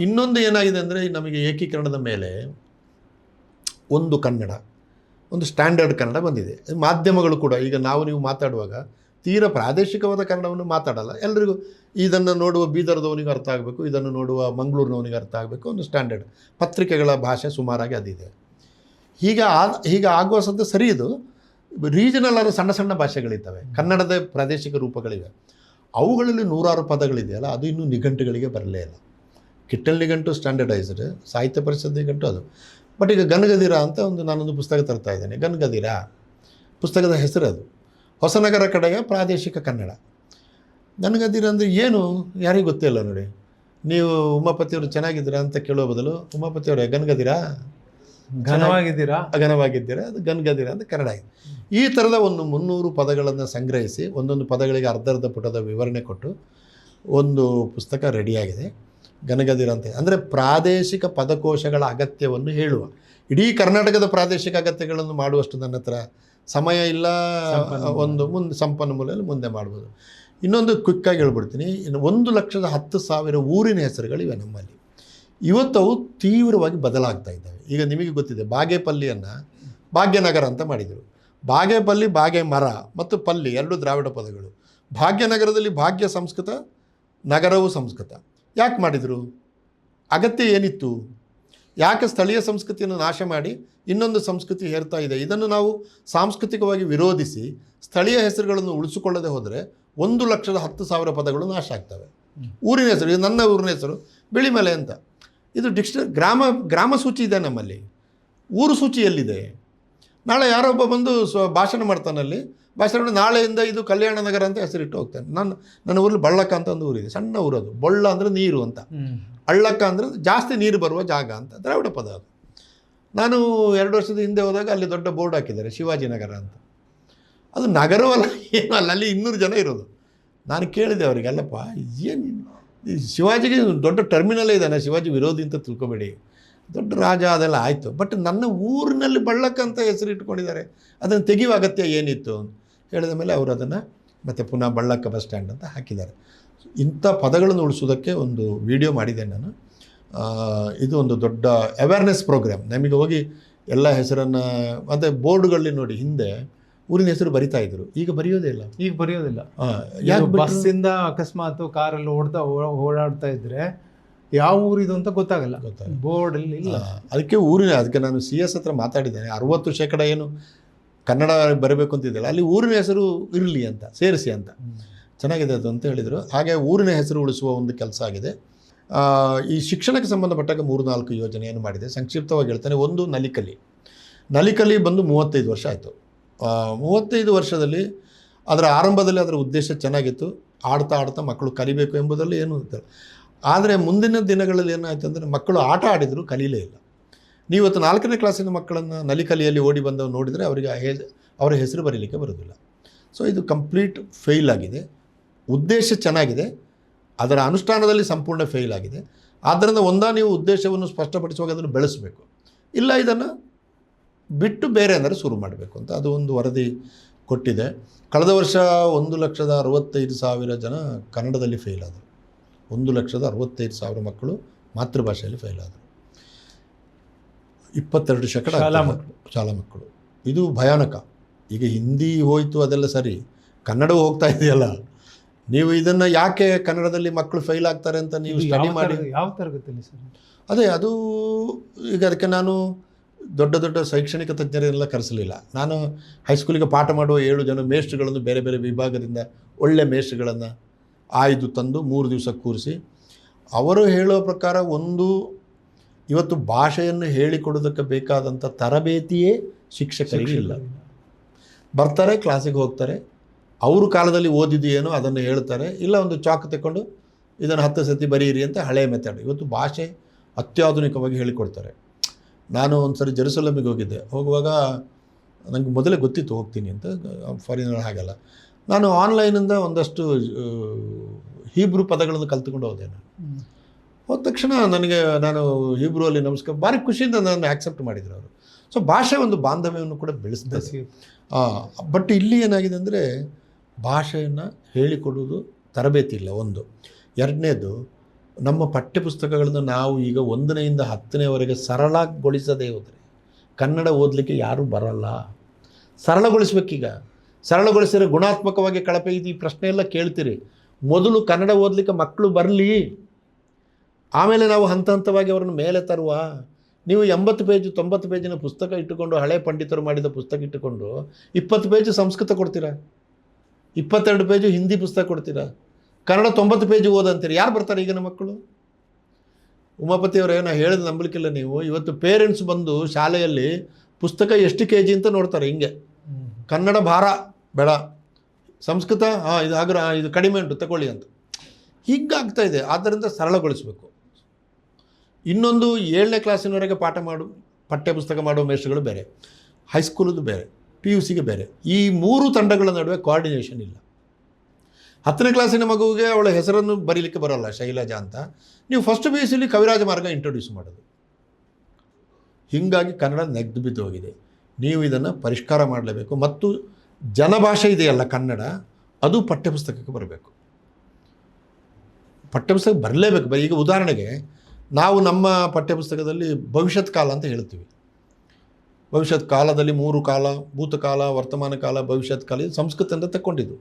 ಇನ್ನೊಂದು ಏನಾಗಿದೆ ಅಂದರೆ ನಮಗೆ ಏಕೀಕರಣದ ಮೇಲೆ ಒಂದು ಕನ್ನಡ, ಒಂದು ಸ್ಟ್ಯಾಂಡರ್ಡ್ ಕನ್ನಡ ಬಂದಿದೆ. ಮಾಧ್ಯಮಗಳು ಕೂಡ ಈಗ ನೀವು ಮಾತಾಡುವಾಗ ತೀರ ಪ್ರಾದೇಶಿಕವಾದ ಕನ್ನಡವನ್ನು ಮಾತಾಡಲ್ಲ. ಎಲ್ರಿಗೂ ಇದನ್ನು ನೋಡುವ ಬೀದರ್ದವನಿಗೆ ಅರ್ಥ ಆಗಬೇಕು, ಇದನ್ನು ನೋಡುವ ಮಂಗಳೂರಿನವನಿಗೆ ಅರ್ಥ ಆಗಬೇಕು, ಒಂದು ಸ್ಟ್ಯಾಂಡರ್ಡ್ ಪತ್ರಿಕೆಗಳ ಭಾಷೆ ಸುಮಾರಾಗಿ ಅದಿದೆ. ಹೀಗೆ ಆಗುವ ಸದ್ಯ ಸರಿ. ಇದು ರೀಜನಲ್ ಆದ ಸಣ್ಣ ಸಣ್ಣ ಭಾಷೆಗಳಿದ್ದಾವೆ, ಕನ್ನಡದ ಪ್ರಾದೇಶಿಕ ರೂಪಗಳಿವೆ. ಅವುಗಳಲ್ಲಿ 100 ಪದಗಳಿದೆಯಲ್ಲ, ಅದು ಇನ್ನೂ ನಿಘಂಟುಗಳಿಗೆ ಬರಲೇ ಇಲ್ಲ. ಕಿಟ್ಟಲ್ ನಿಘಂಟು ಸ್ಟ್ಯಾಂಡರ್ಡೈಸ್ಡ್, ಸಾಹಿತ್ಯ ಪರಿಷತ್ ನಿಘಂಟು ಅದು. ಬಟ್ ಈಗ ಗನ್ಗದಿರ ಅಂತ ನಾನೊಂದು ಪುಸ್ತಕ ತರ್ತಾ ಇದ್ದೇನೆ. ಗನ್ಗದಿರ ಪುಸ್ತಕದ ಹೆಸರು ಅದು. ಹೊಸನಗರ ಕಡೆಯ ಪ್ರಾದೇಶಿಕ ಕನ್ನಡ. ಗನ್ಗದಿರ ಅಂದರೆ ಏನು ಯಾರಿಗೂ ಗೊತ್ತಿಲ್ಲ ನೋಡಿ. ನೀವು ಉಮಾಪತಿಯವರು ಚೆನ್ನಾಗಿದ್ದೀರಾ ಅಂತ ಕೇಳೋ ಬದಲು ಉಮಾಪತಿಯವರೇ ಗನ್ಗದಿರ ಘನವಾಗಿದ್ದೀರಾ ಅದು ಗನ್ಗದಿರ ಅಂತ ಕನ್ನಡ ಇದೆ. ಈ ಥರದ ಒಂದು 300 ಪದಗಳನ್ನು ಸಂಗ್ರಹಿಸಿ ಒಂದೊಂದು ಪದಗಳಿಗೆ ಅರ್ಧ ಪುಟದ ವಿವರಣೆ ಕೊಟ್ಟು ಒಂದು ಪುಸ್ತಕ ರೆಡಿಯಾಗಿದೆ, ಗನಗದಿರ ಅಂತ. ಅಂದರೆ ಪ್ರಾದೇಶಿಕ ಪದಕೋಶಗಳ ಅಗತ್ಯವನ್ನು ಹೇಳುವ, ಇಡೀ ಕರ್ನಾಟಕದ ಪ್ರಾದೇಶಿಕ ಅಗತ್ಯಗಳನ್ನು ಮಾಡುವಷ್ಟು ನನ್ನ ಹತ್ರ ಸಮಯ ಇಲ್ಲ. ಒಂದು ಸಂಪನ್ಮೂಲದಲ್ಲಿ ಮುಂದೆ ಮಾಡ್ಬೋದು. ಇನ್ನೊಂದು ಕ್ವಿಕ್ಕಾಗಿ ಹೇಳ್ಬಿಡ್ತೀನಿ. 1,10,000 ಊರಿನ ಹೆಸರುಗಳಿವೆ ನಮ್ಮಲ್ಲಿ. ಇವತ್ತು ಅವು ತೀವ್ರವಾಗಿ ಬದಲಾಗ್ತಾ ಇದ್ದಾವೆ. ಈಗ ನಿಮಗೆ ಗೊತ್ತಿದೆ, ಬಾಗೇಪಲ್ಲಿಯನ್ನು ಭಾಗ್ಯನಗರ ಅಂತ ಮಾಡಿದರು. ಬಾಗೇಪಲ್ಲಿ, ಬಾಗೆ ಮರ ಮತ್ತು ಪಲ್ಲಿ 2 ದ್ರಾವಿಡ ಪದಗಳು. ಭಾಗ್ಯನಗರದಲ್ಲಿ ಭಾಗ್ಯ ಸಂಸ್ಕೃತ, ನಗರವು ಸಂಸ್ಕೃತ. ಯಾಕೆ ಮಾಡಿದರು? ಅಗತ್ಯ ಏನಿತ್ತು? ಯಾಕೆ ಸ್ಥಳೀಯ ಸಂಸ್ಕೃತಿಯನ್ನು ನಾಶ ಮಾಡಿ ಇನ್ನೊಂದು ಸಂಸ್ಕೃತಿ ಹೇರ್ತಾ ಇದೆ? ಇದನ್ನು ನಾವು ಸಾಂಸ್ಕೃತಿಕವಾಗಿ ವಿರೋಧಿಸಿ ಸ್ಥಳೀಯ ಹೆಸರುಗಳನ್ನು ಉಳಿಸಿಕೊಳ್ಳದೆ ಹೋದರೆ 1,10,000 ಪದಗಳು ನಾಶ ಆಗ್ತವೆ. ಊರಿನ ಹೆಸರು, ಇದು ನನ್ನ ಊರಿನ ಹೆಸರು ಬಿಳಿಮಲೆ ಅಂತ. ಇದು ಗ್ರಾಮ ಸೂಚಿ ಇದೆ ನಮ್ಮಲ್ಲಿ, ಊರು ಸೂಚಿ ಎಲ್ಲಿದೆ? ನಾಳೆ ಯಾರೊಬ್ಬ ಬಂದು ಭಾಷಣ ಮಾಡ್ತಾನಲ್ಲಿ, ಭಾಷಣ ನಾಳೆಯಿಂದ ಇದು ಕಲ್ಯಾಣ ನಗರ ಅಂತ ಹೆಸರಿಟ್ಟು ಹೋಗ್ತಾನೆ. ನನ್ನ ಊರಲ್ಲಿ ಬಳ್ಳಕ್ಕ ಅಂತ ಒಂದು ಊರಿದೆ, ಸಣ್ಣ ಊರದು. ಬೊಳ್ಳ ಅಂದರೆ ನೀರು ಅಂತ, ಹಳ್ಳಕ್ಕ ಅಂದರೆ ಜಾಸ್ತಿ ನೀರು ಬರುವ ಜಾಗ ಅಂತ, ದ್ರಾವಿಡ ಪದ ಅದು. ನಾನು 2 ವರ್ಷದ ಹಿಂದೆ ಹೋದಾಗ ಅಲ್ಲಿ ದೊಡ್ಡ ಬೋರ್ಡ್ ಹಾಕಿದ್ದಾರೆ, ಶಿವಾಜಿನಗರ ಅಂತ. ಅದು ನಗರವಲ್ಲ, ಏನೂ ಅಲ್ಲ, ಅಲ್ಲಿ 200 ಜನ ಇರೋದು. ನಾನು ಕೇಳಿದೆ ಅವರಿಗೆ, ಅಲ್ಲಪ್ಪ ಏನು ಶಿವಾಜಿಗೆ ದೊಡ್ಡ ಟರ್ಮಿನಲ್ಲೇ ಇದ್ದಾನೆ, ಶಿವಾಜಿ ವಿರೋಧಿ ಅಂತ ತಿಳ್ಕೊಬೇಡಿ, ದೊಡ್ಡ ರಾಜ ಅದೆಲ್ಲ ಆಯಿತು. ಬಟ್ ನನ್ನ ಊರಿನಲ್ಲಿ ಬಳ್ಳಕ್ಕ ಅಂತ ಹೆಸರು ಇಟ್ಕೊಂಡಿದ್ದಾರೆ, ಅದನ್ನು ತೆಗೆಯುವ ಅಗತ್ಯ ಏನಿತ್ತು ಅಂತ ಹೇಳಿದ ಮೇಲೆ ಅವರು ಅದನ್ನು ಮತ್ತೆ ಪುನಃ ಬಳ್ಳಕ್ಕ ಬಸ್ ಸ್ಟ್ಯಾಂಡ್ ಅಂತ ಹಾಕಿದ್ದಾರೆ. ಇಂಥ ಪದಗಳನ್ನು ಉಳಿಸೋದಕ್ಕೆ ಒಂದು ವಿಡಿಯೋ ಮಾಡಿದ್ದೇನೆ ನಾನು. ಇದು ಒಂದು ದೊಡ್ಡ ಅವೇರ್ನೆಸ್ ಪ್ರೋಗ್ರಾಮ್. ನಮಗೆ ಹೋಗಿ ಎಲ್ಲ ಹೆಸರನ್ನು ಮತ್ತು ಬೋರ್ಡ್ಗಳಲ್ಲಿ ನೋಡಿ, ಹಿಂದೆ ಊರಿನ ಹೆಸರು ಬರಿತಾ ಇದ್ರು, ಈಗ ಬರೆಯೋದೇ ಇಲ್ಲ. ಬಸ್ಸಿಂದ ಅಕಸ್ಮಾತ್ ಕಾರಲ್ಲಿ ಓಡಾಡ್ತಾ ಇದ್ರೆ ಯಾವ ಊರಿದು ಅಂತ ಗೊತ್ತಾಗಲ್ಲ, ಬೋರ್ಡಲ್ಲಿ ಇಲ್ಲ. ಅದಕ್ಕೆ ನಾನು CS ಹತ್ರ ಮಾತಾಡಿದ್ದೇನೆ. 60% ಏನು ಕನ್ನಡ ಬರಬೇಕು ಅಂತಿದ್ದಿಲ್ಲ, ಅಲ್ಲಿ ಊರಿನ ಹೆಸರು ಇರಲಿ ಅಂತ, ಸೇರಿಸಿ ಅಂತ. ಚೆನ್ನಾಗಿದೆ ಅದು ಅಂತ ಹೇಳಿದರು. ಹಾಗೆ ಊರಿನ ಹೆಸರು ಉಳಿಸುವ ಒಂದು ಕೆಲಸ ಆಗಿದೆ. ಈ ಶಿಕ್ಷಣಕ್ಕೆ ಸಂಬಂಧಪಟ್ಟಾಗ 3-4 ಯೋಜನೆಯನ್ನು ಮಾಡಿದೆ. ಸಂಕ್ಷಿಪ್ತವಾಗಿ ಹೇಳ್ತಾನೆ. ಒಂದು ನಲಿಕಲಿ ಬಂದು 35 ವರ್ಷ ಆಯಿತು. 35 ವರ್ಷದಲ್ಲಿ ಅದರ ಆರಂಭದಲ್ಲಿ ಅದರ ಉದ್ದೇಶ ಚೆನ್ನಾಗಿತ್ತು. ಆಡ್ತಾ ಮಕ್ಕಳು ಕಲಿಬೇಕು ಎಂಬುದರಲ್ಲಿ ಏನು ಇತ್ತು. ಆದರೆ ಮುಂದಿನ ದಿನಗಳಲ್ಲಿ ಏನಾಯಿತು ಅಂದರೆ, ಮಕ್ಕಳು ಆಟ ಆಡಿದರೂ ಕಲೀಲೇ ಇಲ್ಲ. ನೀವು ಇವತ್ತು 4ನೇ ಕ್ಲಾಸಿನ ಮಕ್ಕಳನ್ನು ನಲಿಕಲಿಯಲ್ಲಿ ಓಡಿ ಬಂದವರು ನೋಡಿದರೆ ಅವರಿಗೆ ಅವರ ಹೆಸರು ಬರೀಲಿಕ್ಕೆ ಬರೋದಿಲ್ಲ. ಸೊ ಇದು ಕಂಪ್ಲೀಟ್ ಫೇಲ್ ಆಗಿದೆ. ಉದ್ದೇಶ ಚೆನ್ನಾಗಿದೆ, ಅದರ ಅನುಷ್ಠಾನದಲ್ಲಿ ಸಂಪೂರ್ಣ ಫೇಲ್ ಆಗಿದೆ. ಆದ್ದರಿಂದ ನೀವು ಉದ್ದೇಶವನ್ನು ಸ್ಪಷ್ಟಪಡಿಸುವಾಗ ಅದನ್ನು ಬೆಳೆಸಬೇಕು, ಇಲ್ಲ ಇದನ್ನು ಬಿಟ್ಟು ಬೇರೆ ಅಂದರೆ ಶುರು ಮಾಡಬೇಕು ಅಂತ ಅದು ಒಂದು ವರದಿ ಕೊಟ್ಟಿದೆ. ಕಳೆದ ವರ್ಷ 1,65,000 ಜನ ಕನ್ನಡದಲ್ಲಿ ಫೇಲ್ ಆದರು. 1,65,000 ಮಕ್ಕಳು ಮಾತೃಭಾಷೆಯಲ್ಲಿ ಫೇಲ್ ಆದರು. 22% ಶಾಲಾ ಮಕ್ಕಳು. ಇದು ಭಯಾನಕ. ಈಗ ಹಿಂದಿ ಹೋಯಿತು, ಅದೆಲ್ಲ ಸರಿ, ಕನ್ನಡವೂ ಹೋಗ್ತಾ ಇದೆಯಲ್ಲ. ನೀವು ಇದನ್ನು ಯಾಕೆ ಕನ್ನಡದಲ್ಲಿ ಮಕ್ಕಳು ಫೇಲ್ ಆಗ್ತಾರೆ ಅಂತ ನೀವು ಸ್ಟಡಿ ಮಾಡಿ. ಯಾವ ತರಗತಿಯಲ್ಲಿ ಸರ್? ಅದೇ ಅದು ಈಗ ಅದಕ್ಕೆ ನಾನು ದೊಡ್ಡ ಶೈಕ್ಷಣಿಕ ತಜ್ಞರೆಲ್ಲ ಕರೆಸಲಿಲ್ಲ. ನಾನು ಹೈಸ್ಕೂಲಿಗೆ ಪಾಠ ಮಾಡುವ 7 ಜನ ಮೇಷ್ಟ್ರುಗಳನ್ನು ಬೇರೆ ಬೇರೆ ವಿಭಾಗದಿಂದ ಒಳ್ಳೆ ಮೇಷ್ಟ್ರುಗಳನ್ನು ಆಯ್ದು ತಂದು 3 ದಿವಸ ಕೂರಿಸಿ ಅವರು ಹೇಳೋ ಪ್ರಕಾರ ಇವತ್ತು ಭಾಷೆಯನ್ನು ಹೇಳಿಕೊಡೋದಕ್ಕೆ ಬೇಕಾದಂಥ ತರಬೇತಿಯೇ ಶಿಕ್ಷಕರಿಗೆ ಇಲ್ಲ. ಬರ್ತಾರೆ, ಕ್ಲಾಸಿಗೆ ಹೋಗ್ತಾರೆ, ಅವ್ರ ಕಾಲದಲ್ಲಿ ಓದಿದ್ದು ಏನೋ ಅದನ್ನು ಹೇಳ್ತಾರೆ, ಇಲ್ಲ ಒಂದು ಚಾಕ್ ತಗೊಂಡು ಇದನ್ನು 10 ಸತಿ ಬರೀರಿ ಅಂತ ಹಳೆಯ ಮೆಥಡ್. ಇವತ್ತು ಭಾಷೆ ಅತ್ಯಾಧುನಿಕವಾಗಿ ಹೇಳಿಕೊಡ್ತಾರೆ. ನಾನು ಒಂದು ಸರಿ ಜೆರುಸಲೇಮಿಗೆ ಹೋಗಿದ್ದೆ. ಹೋಗುವಾಗ ನನಗೆ ಮೊದಲೇ ಗೊತ್ತಿತ್ತು ಹೋಗ್ತೀನಿ ಅಂತ, ಫಾರಿನರ್ ಹಾಗಲ್ಲ. ನಾನು ಆನ್ಲೈನಿಂದ ಒಂದಷ್ಟು ಹೀಬ್ರೂ ಪದಗಳನ್ನು ಕಲ್ತ್ಕೊಂಡು ಹೋದೆ. ಹೋದ ತಕ್ಷಣ ನಾನು ಹೀಬ್ರೂ ಅಲ್ಲಿ ನಮಸ್ಕಾರ ಭಾರಿ ಖುಷಿಯಿಂದ ನಾನು ಆ್ಯಕ್ಸೆಪ್ಟ್ ಮಾಡಿದರು ಅವರು. ಸೊ ಭಾಷೆ ಒಂದು ಬಾಂಧವ್ಯವನ್ನು ಕೂಡ ಬೆಳೆಸ್ತದೆ. ಬಟ್ ಇಲ್ಲಿ ಏನಾಗಿದೆ ಅಂದರೆ ಭಾಷೆಯನ್ನು ಹೇಳಿಕೊಡುವುದು ತರಬೇತಿ ಇಲ್ಲ ಒಂದು. ಎರಡನೇದು, ನಮ್ಮ ಪಠ್ಯಪುಸ್ತಕಗಳನ್ನು ನಾವು ಈಗ 1ನೇಯಿಂದ 10ನೇವರೆಗೆ ಸರಳಗೊಳಿಸದೇ ಹೋದರೆ ಕನ್ನಡ ಓದಲಿಕ್ಕೆ ಯಾರೂ ಬರಲ್ಲ. ಸರಳಗೊಳಿಸ್ಬೇಕೀಗ. ಸರಳಗೊಳಿಸಿದರೆ ಗುಣಾತ್ಮಕವಾಗಿ ಕಳಪೆ ಈ ಪ್ರಶ್ನೆ ಎಲ್ಲ ಕೇಳ್ತೀರಿ. ಮೊದಲು ಕನ್ನಡ ಓದಲಿಕ್ಕೆ ಮಕ್ಕಳು ಬರಲಿ, ಆಮೇಲೆ ನಾವು ಹಂತ ಹಂತವಾಗಿ ಅವರನ್ನು ಮೇಲೆ ತರುವ. ನೀವು 80 ಪೇಜ್ 90 ಪೇಜಿನ ಪುಸ್ತಕ ಇಟ್ಟುಕೊಂಡು, ಹಳೆ ಪಂಡಿತರು ಮಾಡಿದ ಪುಸ್ತಕ ಇಟ್ಟುಕೊಂಡು 20 ಪೇಜ್ ಸಂಸ್ಕೃತ ಕೊಡ್ತೀರಾ, 22 ಪೇಜು ಹಿಂದಿ ಪುಸ್ತಕ ಕೊಡ್ತೀರಾ, ಕನ್ನಡ 90 ಪೇಜ್ ಓದಂತೀರಿ. ಯಾರು ಬರ್ತಾರೆ ಈಗಿನ ಮಕ್ಕಳು? ಉಮಾಪತಿಯವರೇ, ನಾನು ಹೇಳಿದ ನಂಬಲಿಕ್ಕಿಲ್ಲ ನೀವು. ಇವತ್ತು ಪೇರೆಂಟ್ಸ್ ಬಂದು ಶಾಲೆಯಲ್ಲಿ ಪುಸ್ತಕ ಎಷ್ಟು ಕೆ ಜಿ ಅಂತ ನೋಡ್ತಾರೆ. ಹಿಂಗೆ ಕನ್ನಡ ಭಾರ ಬೇಡ, ಸಂಸ್ಕೃತ ಇದು ಕಡಿಮೆ ಉಂಟು ತಗೊಳ್ಳಿ ಅಂತ ಹೀಗಾಗ್ತಾ ಇದೆ. ಆದ್ದರಿಂದ ಸರಳಗೊಳಿಸಬೇಕು. ಇನ್ನೊಂದು 7ನೇ ಕ್ಲಾಸಿನವರೆಗೆ ಪಠ್ಯಪುಸ್ತಕ ಮಾಡುವ ಮೇಷ್ಟ್ರುಗಳು ಬೇರೆ, ಹೈಸ್ಕೂಲದು ಬೇರೆ, PUCಗೆ ಬೇರೆ. ಈ 3 ತಂಡಗಳ ನಡುವೆ ಕೋಆರ್ಡಿನೇಷನ್ ಇಲ್ಲ. 10ನೇ ಕ್ಲಾಸಿನ ಮಗುವಿಗೆ ಅವಳ ಹೆಸರನ್ನು ಬರೀಲಿಕ್ಕೆ ಬರೋಲ್ಲ, ಶೈಲಜಾ ಅಂತ. ನೀವು ಫಸ್ಟ್ PUCಲಿ ಕವಿರಾಜ ಮಾರ್ಗ ಇಂಟ್ರೊಡ್ಯೂಸ್ ಮಾಡೋದು. ಹೀಗಾಗಿ ಕನ್ನಡ ನೆಗ್ದು ಬಿದ್ದು ಹೋಗಿದೆ. ನೀವು ಇದನ್ನು ಪರಿಷ್ಕಾರ ಮಾಡಲೇಬೇಕು. ಮತ್ತು ಜನಭಾಷೆ ಇದೆಯಲ್ಲ ಕನ್ನಡ, ಅದು ಪಠ್ಯಪುಸ್ತಕಕ್ಕೆ ಬರಬೇಕು. ಪಠ್ಯಪುಸ್ತಕ ಬರಲೇಬೇಕು. ಈಗ ಉದಾಹರಣೆಗೆ ನಾವು ನಮ್ಮ ಪಠ್ಯಪುಸ್ತಕದಲ್ಲಿ ಭವಿಷ್ಯತ್ ಕಾಲ ಅಂತ ಹೇಳ್ತೀವಿ. ಭವಿಷ್ಯತ್ ಕಾಲದಲ್ಲಿ 3 ಕಾಲ: ಭೂತಕಾಲ, ವರ್ತಮಾನ ಕಾಲ, ಭವಿಷ್ಯತ್ ಕಾಲ. ಇದು ಸಂಸ್ಕೃತದಿಂದ ತಕ್ಕೊಂಡಿದ್ದು.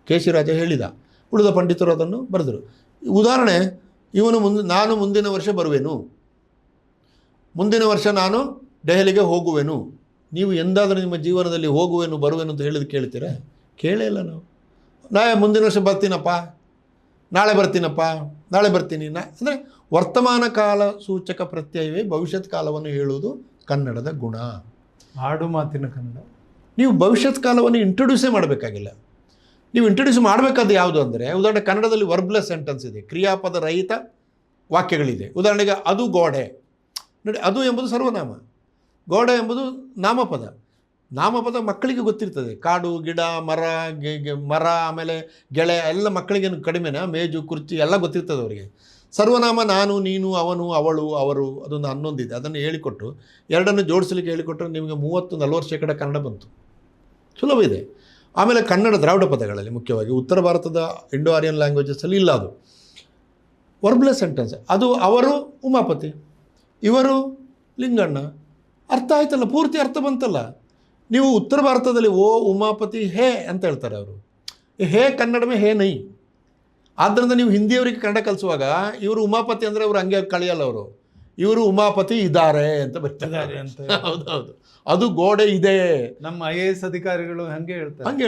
ಕೇಶಿರಾಜ ಹೇಳಿದ, ಉಳಿದ ಪಂಡಿತರು ಅದನ್ನು ಬರೆದರು. ಉದಾಹರಣೆ, ನಾನು ಮುಂದಿನ ವರ್ಷ ಬರುವೆನು, ಮುಂದಿನ ವರ್ಷ ನಾನು ದೆಹಲಿಗೆ ಹೋಗುವೆನು. ನೀವು ಎಂದಾದರೂ ನಿಮ್ಮ ಜೀವನದಲ್ಲಿ ಹೋಗುವೆನು ಬರುವೆನು ಅಂತ ಹೇಳಿದ ಕೇಳ್ತೀರಾ? ಕೇಳೇ ಇಲ್ಲ ನಾವು. ಮುಂದಿನ ವರ್ಷ ಬರ್ತೀನಪ್ಪ, ನಾಳೆ ಬರ್ತೀನಪ್ಪ, ನಾಳೆ ಬರ್ತೀನಿ ಅಂದರೆ ವರ್ತಮಾನ ಕಾಲ ಸೂಚಕ ಪ್ರತ್ಯಯವೇ ಭವಿಷ್ಯತ್ ಕಾಲವನ್ನು ಹೇಳುವುದು ಕನ್ನಡದ ಗುಣ. ಆಡು ಮಾತಿನ ಕನ್ನಡ. ನೀವು ಭವಿಷ್ಯತ್ ಕಾಲವನ್ನು ಇಂಟ್ರೊಡ್ಯೂಸೇ ಮಾಡಬೇಕಾಗಿಲ್ಲ. ನೀವು ಇಂಟ್ರೊಡ್ಯೂಸ್ ಮಾಡಬೇಕಾದ ಯಾವುದು ಅಂದರೆ, ಉದಾಹರಣೆ ಕನ್ನಡದಲ್ಲಿ ವರ್ಬ್ಲೆಸ್ ಸೆಂಟೆನ್ಸ್ ಇದೆ, ಕ್ರಿಯಾಪದ ರಹಿತ ವಾಕ್ಯಗಳಿದೆ. ಉದಾಹರಣೆಗೆ ಅದು ಗೋಡೆ ನೋಡಿ, ಅದು ಎಂಬುದು ಸರ್ವನಾಮ, ಗೋಡೆ ಎಂಬುದು ನಾಮಪದ. ನಾಮಪದ ಮಕ್ಕಳಿಗೆ ಗೊತ್ತಿರ್ತದೆ. ಕಾಡು, ಗಿಡ, ಮರ ಆಮೇಲೆ ಗೆಳೆ ಎಲ್ಲ ಮಕ್ಕಳಿಗೇನು ಕಡಿಮೆನಾ? ಮೇಜು, ಕುರ್ಚಿ ಎಲ್ಲ ಗೊತ್ತಿರ್ತದೆ ಅವರಿಗೆ. ಸರ್ವನಾಮ ನಾನು, ನೀನು, ಅವನು, ಅವಳು, ಅವರು, ಅದೊಂದು 11 ಇದೆ. ಅದನ್ನು ಹೇಳಿಕೊಟ್ಟು ಎರಡನ್ನು ಜೋಡಿಸಲಿಕ್ಕೆ ಹೇಳಿಕೊಟ್ಟರೆ ನಿಮಗೆ 30-40% ಕನ್ನಡ ಬಂತು. ಸುಲಭ ಇದೆ. ಆಮೇಲೆ ಕನ್ನಡ ದ್ರಾವಿಡ ಪದಗಳಲ್ಲಿ ಮುಖ್ಯವಾಗಿ ಉತ್ತರ ಭಾರತದ ಇಂಡೋ ಆರ್ಯನ್ ಲ್ಯಾಂಗ್ವೇಜಸಲ್ಲಿ ಇಲ್ಲ ಅದು ವರ್ಬ್ಲೆಸ್ ಸೆಂಟೆನ್ಸ್. ಅದು ಅವರು ಉಮಾಪತಿ, ಇವರು ಲಿಂಗಣ್ಣ. ಅರ್ಥ ಆಯ್ತಲ್ಲ, ಪೂರ್ತಿ ಅರ್ಥ ಬಂತಲ್ಲ. ನೀವು ಉತ್ತರ ಭಾರತದಲ್ಲಿ ಓ ಉಮಾಪತಿ ಹೇ ಅಂತ ಹೇಳ್ತಾರೆ ಅವರು. ಹೇ ಕನ್ನಡಮೇ ಹೇ ನೈ. ಆದ್ದರಿಂದ ನೀವು ಹಿಂದಿಯವರಿಗೆ ಕನ್ನಡ ಕಲಿಸುವಾಗ ಇವರು ಉಮಾಪತಿ ಅಂದರೆ ಅವರು ಹಂಗೆ ಕಳಿಯಲ್ಲ. ಅವರು ಇವರು ಉಮಾಪತಿ ಇದ್ದಾರೆ ಅಂತ ಬರ್ತಿದ್ದಾರೆ ಅಂತ. ಹೌದೌದು, ಅದು ಗೋಡೆ ಇದೆ. ನಮ್ಮ IAS ಅಧಿಕಾರಿಗಳು ಹಂಗೆ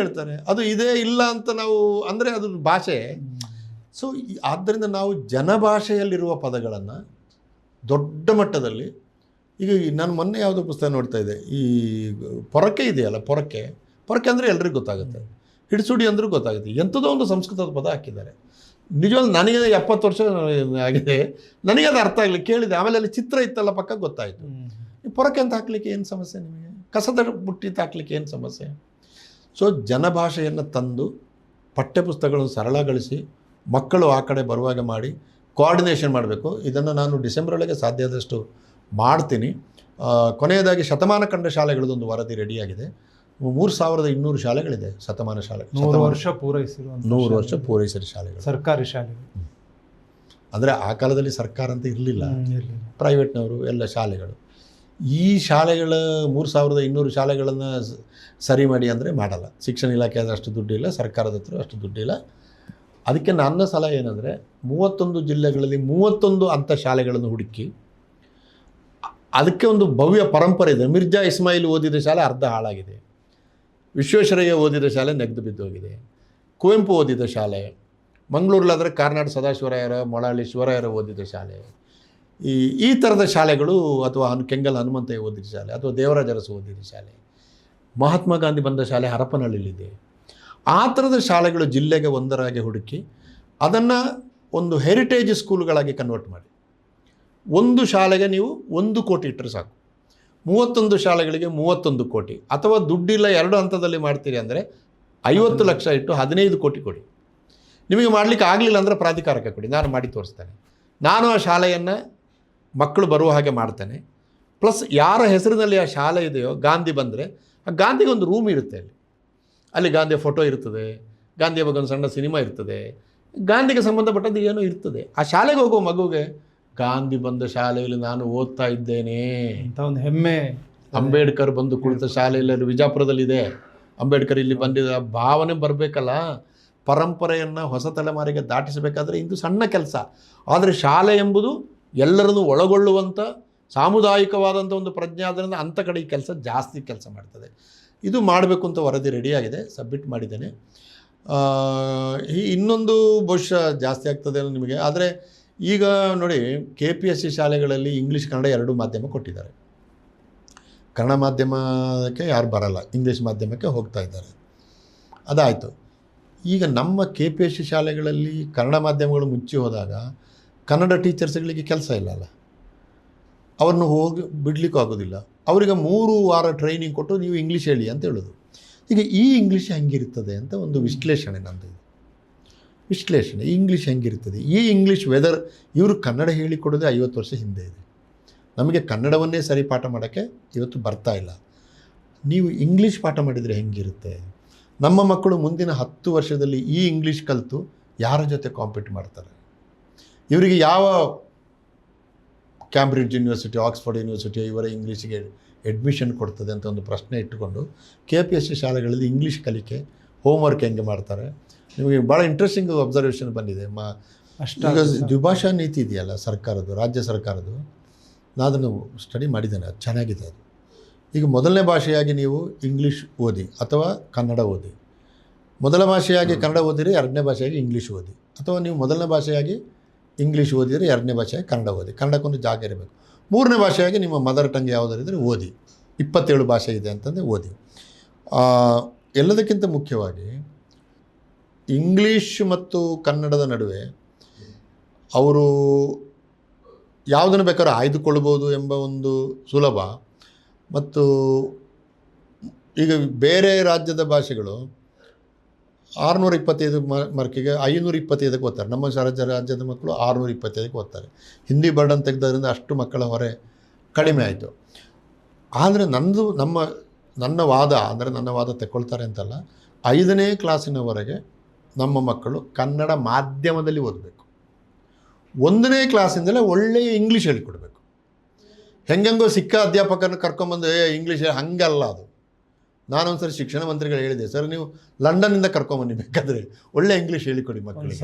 ಹೇಳ್ತಾರೆ. ಅದು ಇದೆ ಇಲ್ಲ ಅಂತ ನಾವು ಅಂದರೆ ಅದು ಭಾಷೆ. ಸೊ ಆದ್ದರಿಂದ ನಾವು ಜನಭಾಷೆಯಲ್ಲಿರುವ ಪದಗಳನ್ನು ದೊಡ್ಡ ಮಟ್ಟದಲ್ಲಿ, ಈಗ ನಾನು ಮೊನ್ನೆ ಯಾವುದೋ ಪುಸ್ತಕ ನೋಡ್ತಾ ಇದ್ದೆ, ಈ ಪೊರಕೆ ಇದೆಯಲ್ಲ, ಪೊರಕೆ ಅಂದರೆ ಎಲ್ರಿಗೂ ಗೊತ್ತಾಗುತ್ತೆ, ಹಿಡಿಸುಡಿ ಅಂದರೂ ಗೊತ್ತಾಗುತ್ತೆ. ಎಂಥದೋ ಒಂದು ಸಂಸ್ಕೃತದ ಪದ ಹಾಕಿದ್ದಾರೆ. ನಿಜವಾಗ್ಲೂ ನನಗೆ 70 ವರ್ಷ ಆಗಿದೆ, ನನಗೆ ಅದು ಅರ್ಥ ಆಗಲಿ. ಕೇಳಿದೆ, ಆಮೇಲೆ ಅಲ್ಲಿ ಚಿತ್ರ ಇತ್ತಲ್ಲ ಪಕ್ಕ ಗೊತ್ತಾಯಿತು. ಈ ಪೊರಕೆ ಅಂತ ಹಾಕ್ಲಿಕ್ಕೆ ಏನು ಸಮಸ್ಯೆ ನಿಮಗೆ? ಕಸದ ಬುಟ್ಟಿ ಹಾಕ್ಲಿಕ್ಕೆ ಏನು ಸಮಸ್ಯೆ? ಸೊ ಜನಭಾಷೆಯನ್ನು ತಂದು ಪಠ್ಯಪುಸ್ತಕಗಳನ್ನು ಸರಳಗೊಳಿಸಿ ಮಕ್ಕಳು ಆ ಕಡೆ ಬರುವಾಗ ಮಾಡಿ ಕೋಆರ್ಡಿನೇಷನ್ ಮಾಡಬೇಕು. ಇದನ್ನು ನಾನು ಡಿಸೆಂಬರ್ ಒಳಗೆ ಸಾಧ್ಯ ಆದಷ್ಟು ಮಾಡ್ತೀನಿ. ಕೊನೆಯದಾಗಿ ಶತಮಾನ ಕಂಡ ಶಾಲೆಗಳದೊಂದು ವರದಿ ರೆಡಿಯಾಗಿದೆ. 3200 ಶಾಲೆಗಳಿದೆ, ಶತಮಾನ ಶಾಲೆ. 100 ವರ್ಷ ಪೂರೈಸಿದ ಶಾಲೆಗಳು, ಸರ್ಕಾರಿ ಶಾಲೆಗಳು. ಅಂದರೆ ಆ ಕಾಲದಲ್ಲಿ ಸರ್ಕಾರ ಅಂತ ಇರಲಿಲ್ಲ, ಪ್ರೈವೇಟ್ನವರು ಎಲ್ಲ ಶಾಲೆಗಳು. ಈ ಶಾಲೆಗಳ 3200 ಶಾಲೆಗಳನ್ನು ಸರಿ ಮಾಡಿ ಅಂದರೆ ಮಾಡಲ್ಲ. ಶಿಕ್ಷಣ ಇಲಾಖೆ ಆದರೆ ಅಷ್ಟು ದುಡ್ಡಿಲ್ಲ, ಸರ್ಕಾರದ ಹತ್ರ ಅಷ್ಟು ದುಡ್ಡಿಲ್ಲ. ಅದಕ್ಕೆ ನನ್ನ ಸಲಹೆ ಏನಂದರೆ 31 ಜಿಲ್ಲೆಗಳಲ್ಲಿ 31 ಅಂಥ ಶಾಲೆಗಳನ್ನು ಹುಡುಕಿ, ಅದಕ್ಕೆ ಒಂದು ಭವ್ಯ ಪರಂಪರೆ ಇದೆ. ಮಿರ್ಜಾ ಇಸ್ಮಾಯಿಲ್ ಓದಿದ ಶಾಲೆ ಅರ್ಧ ಹಾಳಾಗಿದೆ, ವಿಶ್ವೇಶ್ವರಯ್ಯ ಓದಿದ ಶಾಲೆ ನೆಗೆದು ಬಿದ್ದೋಗಿದೆ, ಕುವೆಂಪು ಓದಿದ ಶಾಲೆ, ಮಂಗಳೂರಲ್ಲಾದರೆ ಕಾರ್ನಾಡ್ ಸದಾಶಿವರಾಯರ, ಮೊಳಾಳಿ ಶಿವರಾಯರ ಓದಿದ ಶಾಲೆ, ಈ ಥರದ ಶಾಲೆಗಳು, ಅಥವಾ ಕೆಂಗಲ್ ಹನುಮಂತಯ್ಯ ಓದಿದ ಶಾಲೆ, ಅಥವಾ ದೇವರಾಜ ಅರಸು ಓದಿದ ಶಾಲೆ, ಮಹಾತ್ಮ ಗಾಂಧಿ ಬಂದ ಶಾಲೆ ಹರಪನಹಳ್ಳಿಲಿದೆ. ಆ ಥರದ ಶಾಲೆಗಳು ಜಿಲ್ಲೆಗೆ ಒಂದರಾಗಿ ಹುಡುಕಿ ಅದನ್ನು ಒಂದು ಹೆರಿಟೇಜ್ ಸ್ಕೂಲ್ಗಳಾಗಿ ಕನ್ವರ್ಟ್ ಮಾಡಿ. ಒಂದು ಶಾಲೆಗೆ ನೀವು 1 ಕೋಟಿ ಇಟ್ಟರೆ ಸಾಕು. 31 ಶಾಲೆಗಳಿಗೆ 31 ಕೋಟಿ. ಅಥವಾ ದುಡ್ಡಿಲ್ಲ 2 ಹಂತದಲ್ಲಿ ಮಾಡ್ತೀರಿ ಅಂದರೆ 50 ಲಕ್ಷ ಇಟ್ಟು 15 ಕೋಟಿ ಕೊಡಿ. ನಿಮಗೆ ಮಾಡಲಿಕ್ಕೆ ಆಗಲಿಲ್ಲ ಅಂದರೆ ಪ್ರಾಧಿಕಾರಕ್ಕೆ ಕೊಡಿ, ನಾನು ಮಾಡಿ ತೋರಿಸ್ತೇನೆ. ನಾನು ಆ ಶಾಲೆಯನ್ನು ಮಕ್ಕಳು ಬರುವ ಹಾಗೆ ಮಾಡ್ತೇನೆ. ಪ್ಲಸ್ ಯಾರ ಹೆಸರಿನಲ್ಲಿ ಆ ಶಾಲೆ ಇದೆಯೋ, ಗಾಂಧಿ ಬಂದರೆ ಆ ಗಾಂಧಿಗೆ ಒಂದು ರೂಮ್ ಇರುತ್ತೆ ಅಲ್ಲಿ ಗಾಂಧಿಯ ಫೋಟೋ ಇರ್ತದೆ, ಗಾಂಧಿಯ ಬಗ್ಗೆ ಒಂದು ಸಣ್ಣ ಸಿನಿಮಾ ಇರ್ತದೆ, ಗಾಂಧಿಗೆ ಸಂಬಂಧಪಟ್ಟದ್ದು ಏನೋ ಇರ್ತದೆ. ಆ ಶಾಲೆಗೆ ಹೋಗೋ ಮಗುಗೆ ಗಾಂಧಿ ಬಂದ ಶಾಲೆಯಲ್ಲಿ ನಾನು ಓದ್ತಾ ಇದ್ದೇನೆ ಅಂತ ಒಂದು ಹೆಮ್ಮೆ. ಅಂಬೇಡ್ಕರ್ ಬಂದು ಕುಳಿತ ಶಾಲೆಯಲ್ಲಿ ವಿಜಾಪುರದಲ್ಲಿದೆ, ಅಂಬೇಡ್ಕರ್ ಇಲ್ಲಿ ಬಂದಿದ್ದ ಭಾವನೆ ಬರಬೇಕಲ್ಲ. ಪರಂಪರೆಯನ್ನು ಹೊಸ ತಲೆಮಾರಿಗೆ ದಾಟಿಸಬೇಕಾದ್ರೆ ಇದು ಸಣ್ಣ ಕೆಲಸ. ಆದರೆ ಶಾಲೆ ಎಂಬುದು ಎಲ್ಲರನ್ನು ಒಳಗೊಳ್ಳುವಂಥ ಸಾಮುದಾಯಿಕವಾದಂಥ ಒಂದು ಪ್ರಜ್ಞೆ ಆದ್ದರಿಂದ ಅಂಥ ಕಡೆ ಈ ಜಾಸ್ತಿ ಕೆಲಸ ಮಾಡ್ತದೆ. ಇದು ಮಾಡಬೇಕು ಅಂತ ವರದಿ ರೆಡಿಯಾಗಿದೆ, ಸಬ್ಮಿಟ್ ಮಾಡಿದ್ದೇನೆ. ಇನ್ನೊಂದು ಬಹುಶಃ ಜಾಸ್ತಿ ಆಗ್ತದೆ ನಿಮಗೆ. ಆದರೆ ಈಗ ನೋಡಿ, KPSC ಶಾಲೆಗಳಲ್ಲಿ ಇಂಗ್ಲೀಷ್ ಕನ್ನಡ 2 ಮಾಧ್ಯಮ ಕೊಟ್ಟಿದ್ದಾರೆ. ಕನ್ನಡ ಮಾಧ್ಯಮಕ್ಕೆ ಯಾರು ಬರಲ್ಲ, ಇಂಗ್ಲೀಷ್ ಮಾಧ್ಯಮಕ್ಕೆ ಹೋಗ್ತಾ ಇದ್ದಾರೆ. ಅದಾಯಿತು. ಈಗ ನಮ್ಮ KPSC ಶಾಲೆಗಳಲ್ಲಿ ಕನ್ನಡ ಮಾಧ್ಯಮಗಳು ಮುಚ್ಚಿ ಹೋದಾಗ ಕನ್ನಡ ಟೀಚರ್ಸ್ಗಳಿಗೆ ಕೆಲಸ ಇಲ್ಲಲ್ಲ, ಅವ್ರನ್ನ ಹೋಗಿ ಬಿಡಲಿಕ್ಕೂ ಆಗೋದಿಲ್ಲ. ಅವರಿಗೆ 3 ವಾರ ಟ್ರೈನಿಂಗ್ ಕೊಟ್ಟು ನೀವು ಇಂಗ್ಲೀಷ್ ಹೇಳಿ ಅಂತ ಹೇಳೋದು. ಈಗ ಈ ಇಂಗ್ಲೀಷ್ ಹೆಂಗಿರ್ತದೆ ಅಂತ ಒಂದು ವಿಶ್ಲೇಷಣೆ ನಂದು. ವಿಶ್ಲೇಷಣೆ, ಇಂಗ್ಲೀಷ್ ಹೆಂಗಿರ್ತದೆ, ಈ ಇಂಗ್ಲೀಷ್ ವೆದರ್ ಇವರು ಕನ್ನಡ ಹೇಳಿಕೊಡೋದೇ 50 ವರ್ಷ ಹಿಂದೆ ಇದೆ. ನಮಗೆ ಕನ್ನಡವನ್ನೇ ಸರಿ ಪಾಠ ಮಾಡೋಕ್ಕೆ ಇವತ್ತು ಬರ್ತಾ ಇಲ್ಲ. ನೀವು ಇಂಗ್ಲೀಷ್ ಪಾಠ ಮಾಡಿದರೆ ಹೆಂಗಿರುತ್ತೆ? ನಮ್ಮ ಮಕ್ಕಳು ಮುಂದಿನ 10 ವರ್ಷದಲ್ಲಿ ಈ ಇಂಗ್ಲೀಷ್ ಕಲಿತು ಯಾರ ಜೊತೆ ಕಾಂಪೀಟ್ ಮಾಡ್ತಾರೆ? ಇವರಿಗೆ ಯಾವ ಕ್ಯಾಂಬ್ರಿಡ್ಜ್ ಯೂನಿವರ್ಸಿಟಿ, ಆಕ್ಸ್ಫರ್ಡ್ ಯೂನಿವರ್ಸಿಟಿ ಇವರ ಇಂಗ್ಲೀಷಿಗೆ ಅಡ್ಮಿಷನ್ ಕೊಡ್ತದೆ ಅಂತ ಒಂದು ಪ್ರಶ್ನೆ ಇಟ್ಟುಕೊಂಡು KPSC ಶಾಲೆಗಳಲ್ಲಿ ಇಂಗ್ಲೀಷ್ ಕಲಿಕೆ ಹೋಮ್ವರ್ಕ್ ಹೆಂಗೆ ಮಾಡ್ತಾರೆ? ನಿಮಗೆ ಭಾಳ ಇಂಟ್ರೆಸ್ಟಿಂಗ್ ಅಬ್ಸರ್ವೇಷನ್ ಬಂದಿದೆ. ಈಗ ದ್ವಿಭಾಷಾ ನೀತಿ ಇದೆಯಲ್ಲ ಸರ್ಕಾರದ್ದು, ರಾಜ್ಯ ಸರ್ಕಾರದ್ದು, ನಾನು ಅದನ್ನು ಸ್ಟಡಿ ಮಾಡಿದ್ದೇನೆ, ಅದು ಚೆನ್ನಾಗಿದೆ. ಅದು ಈಗ ಮೊದಲನೇ ಭಾಷೆಯಾಗಿ ನೀವು ಇಂಗ್ಲೀಷ್ ಓದಿ ಅಥವಾ ಕನ್ನಡ ಓದಿ, ಮೊದಲ ಭಾಷೆಯಾಗಿ ಕನ್ನಡ ಓದಿದರೆ 2ನೇ ಭಾಷೆಯಾಗಿ ಇಂಗ್ಲೀಷ್ ಓದಿ, ಅಥವಾ ನೀವು ಮೊದಲನೇ ಭಾಷೆಯಾಗಿ ಇಂಗ್ಲೀಷ್ ಓದಿದರೆ 2ನೇ ಭಾಷೆಯಾಗಿ ಕನ್ನಡ ಓದಿ. ಕನ್ನಡಕ್ಕೊಂದು ಜಾಗ ಇರಬೇಕು. 3ನೇ ಭಾಷೆಯಾಗಿ ನಿಮ್ಮ ಮದರ್ ಟಂಗ್ ಯಾವುದಾರಿದ್ರೆ ಓದಿ. 27 ಭಾಷೆ ಇದೆ ಅಂತಂದರೆ ಓದಿ. ಎಲ್ಲದಕ್ಕಿಂತ ಮುಖ್ಯವಾಗಿ ಇಂಗ್ಲೀಷ್ ಮತ್ತು ಕನ್ನಡದ ನಡುವೆ ಅವರು ಯಾವುದನ್ನು ಬೇಕಾದ್ರೂ ಆಯ್ದುಕೊಳ್ಬೋದು ಎಂಬ ಒಂದು ಸುಲಭ. ಮತ್ತು ಈಗ ಬೇರೆ ರಾಜ್ಯದ ಭಾಷೆಗಳು 625 ಮಾರ್ಕಿಗೆ 525ಕ್ಕೆ ಓದ್ತಾರೆ. ನಮ್ಮ ರಾಜ್ಯದ ಮಕ್ಕಳು 625ಕ್ಕೆ ಓದ್ತಾರೆ. ಹಿಂದಿ ಬರ್ಡನ್ ತೆಗೆದ್ರಿಂದ ಅಷ್ಟು ಮಕ್ಕಳ ಹೊರೆ ಕಡಿಮೆ ಆಯಿತು. ಆದರೆ ನನ್ನ ವಾದ ಅಂದರೆ, ನನ್ನ ವಾದ ತೆಕ್ಕೊಳ್ತಾರೆ ಅಂತಲ್ಲ, 5ನೇ ಕ್ಲಾಸಿನವರೆಗೆ ನಮ್ಮ ಮಕ್ಕಳು ಕನ್ನಡ ಮಾಧ್ಯಮದಲ್ಲಿ ಓದಬೇಕು. 1ನೇ ಕ್ಲಾಸಿಂದಲೇ ಒಳ್ಳೆಯ ಇಂಗ್ಲೀಷ್ ಹೇಳಿಕೊಡ್ಬೇಕು. ಹೆಂಗೆಂಗೋ ಸಿಕ್ಕ ಅಧ್ಯಾಪಕರನ್ನು ಕರ್ಕೊಂಬಂದು ಇಂಗ್ಲೀಷ್ ಹಂಗಲ್ಲ ಅದು. ನಾನೊಂದ್ಸರಿ ಶಿಕ್ಷಣ ಮಂತ್ರಿಗಳು ಹೇಳಿದೆ, ಸರ್ ನೀವು ಲಂಡನ್ನಿಂದ ಕರ್ಕೊಂಬನ್ನಿ ಬೇಕಾದರೆ, ಒಳ್ಳೆ ಇಂಗ್ಲೀಷ್ ಹೇಳಿಕೊಡಿ ಮಕ್ಕಳಿಗೆ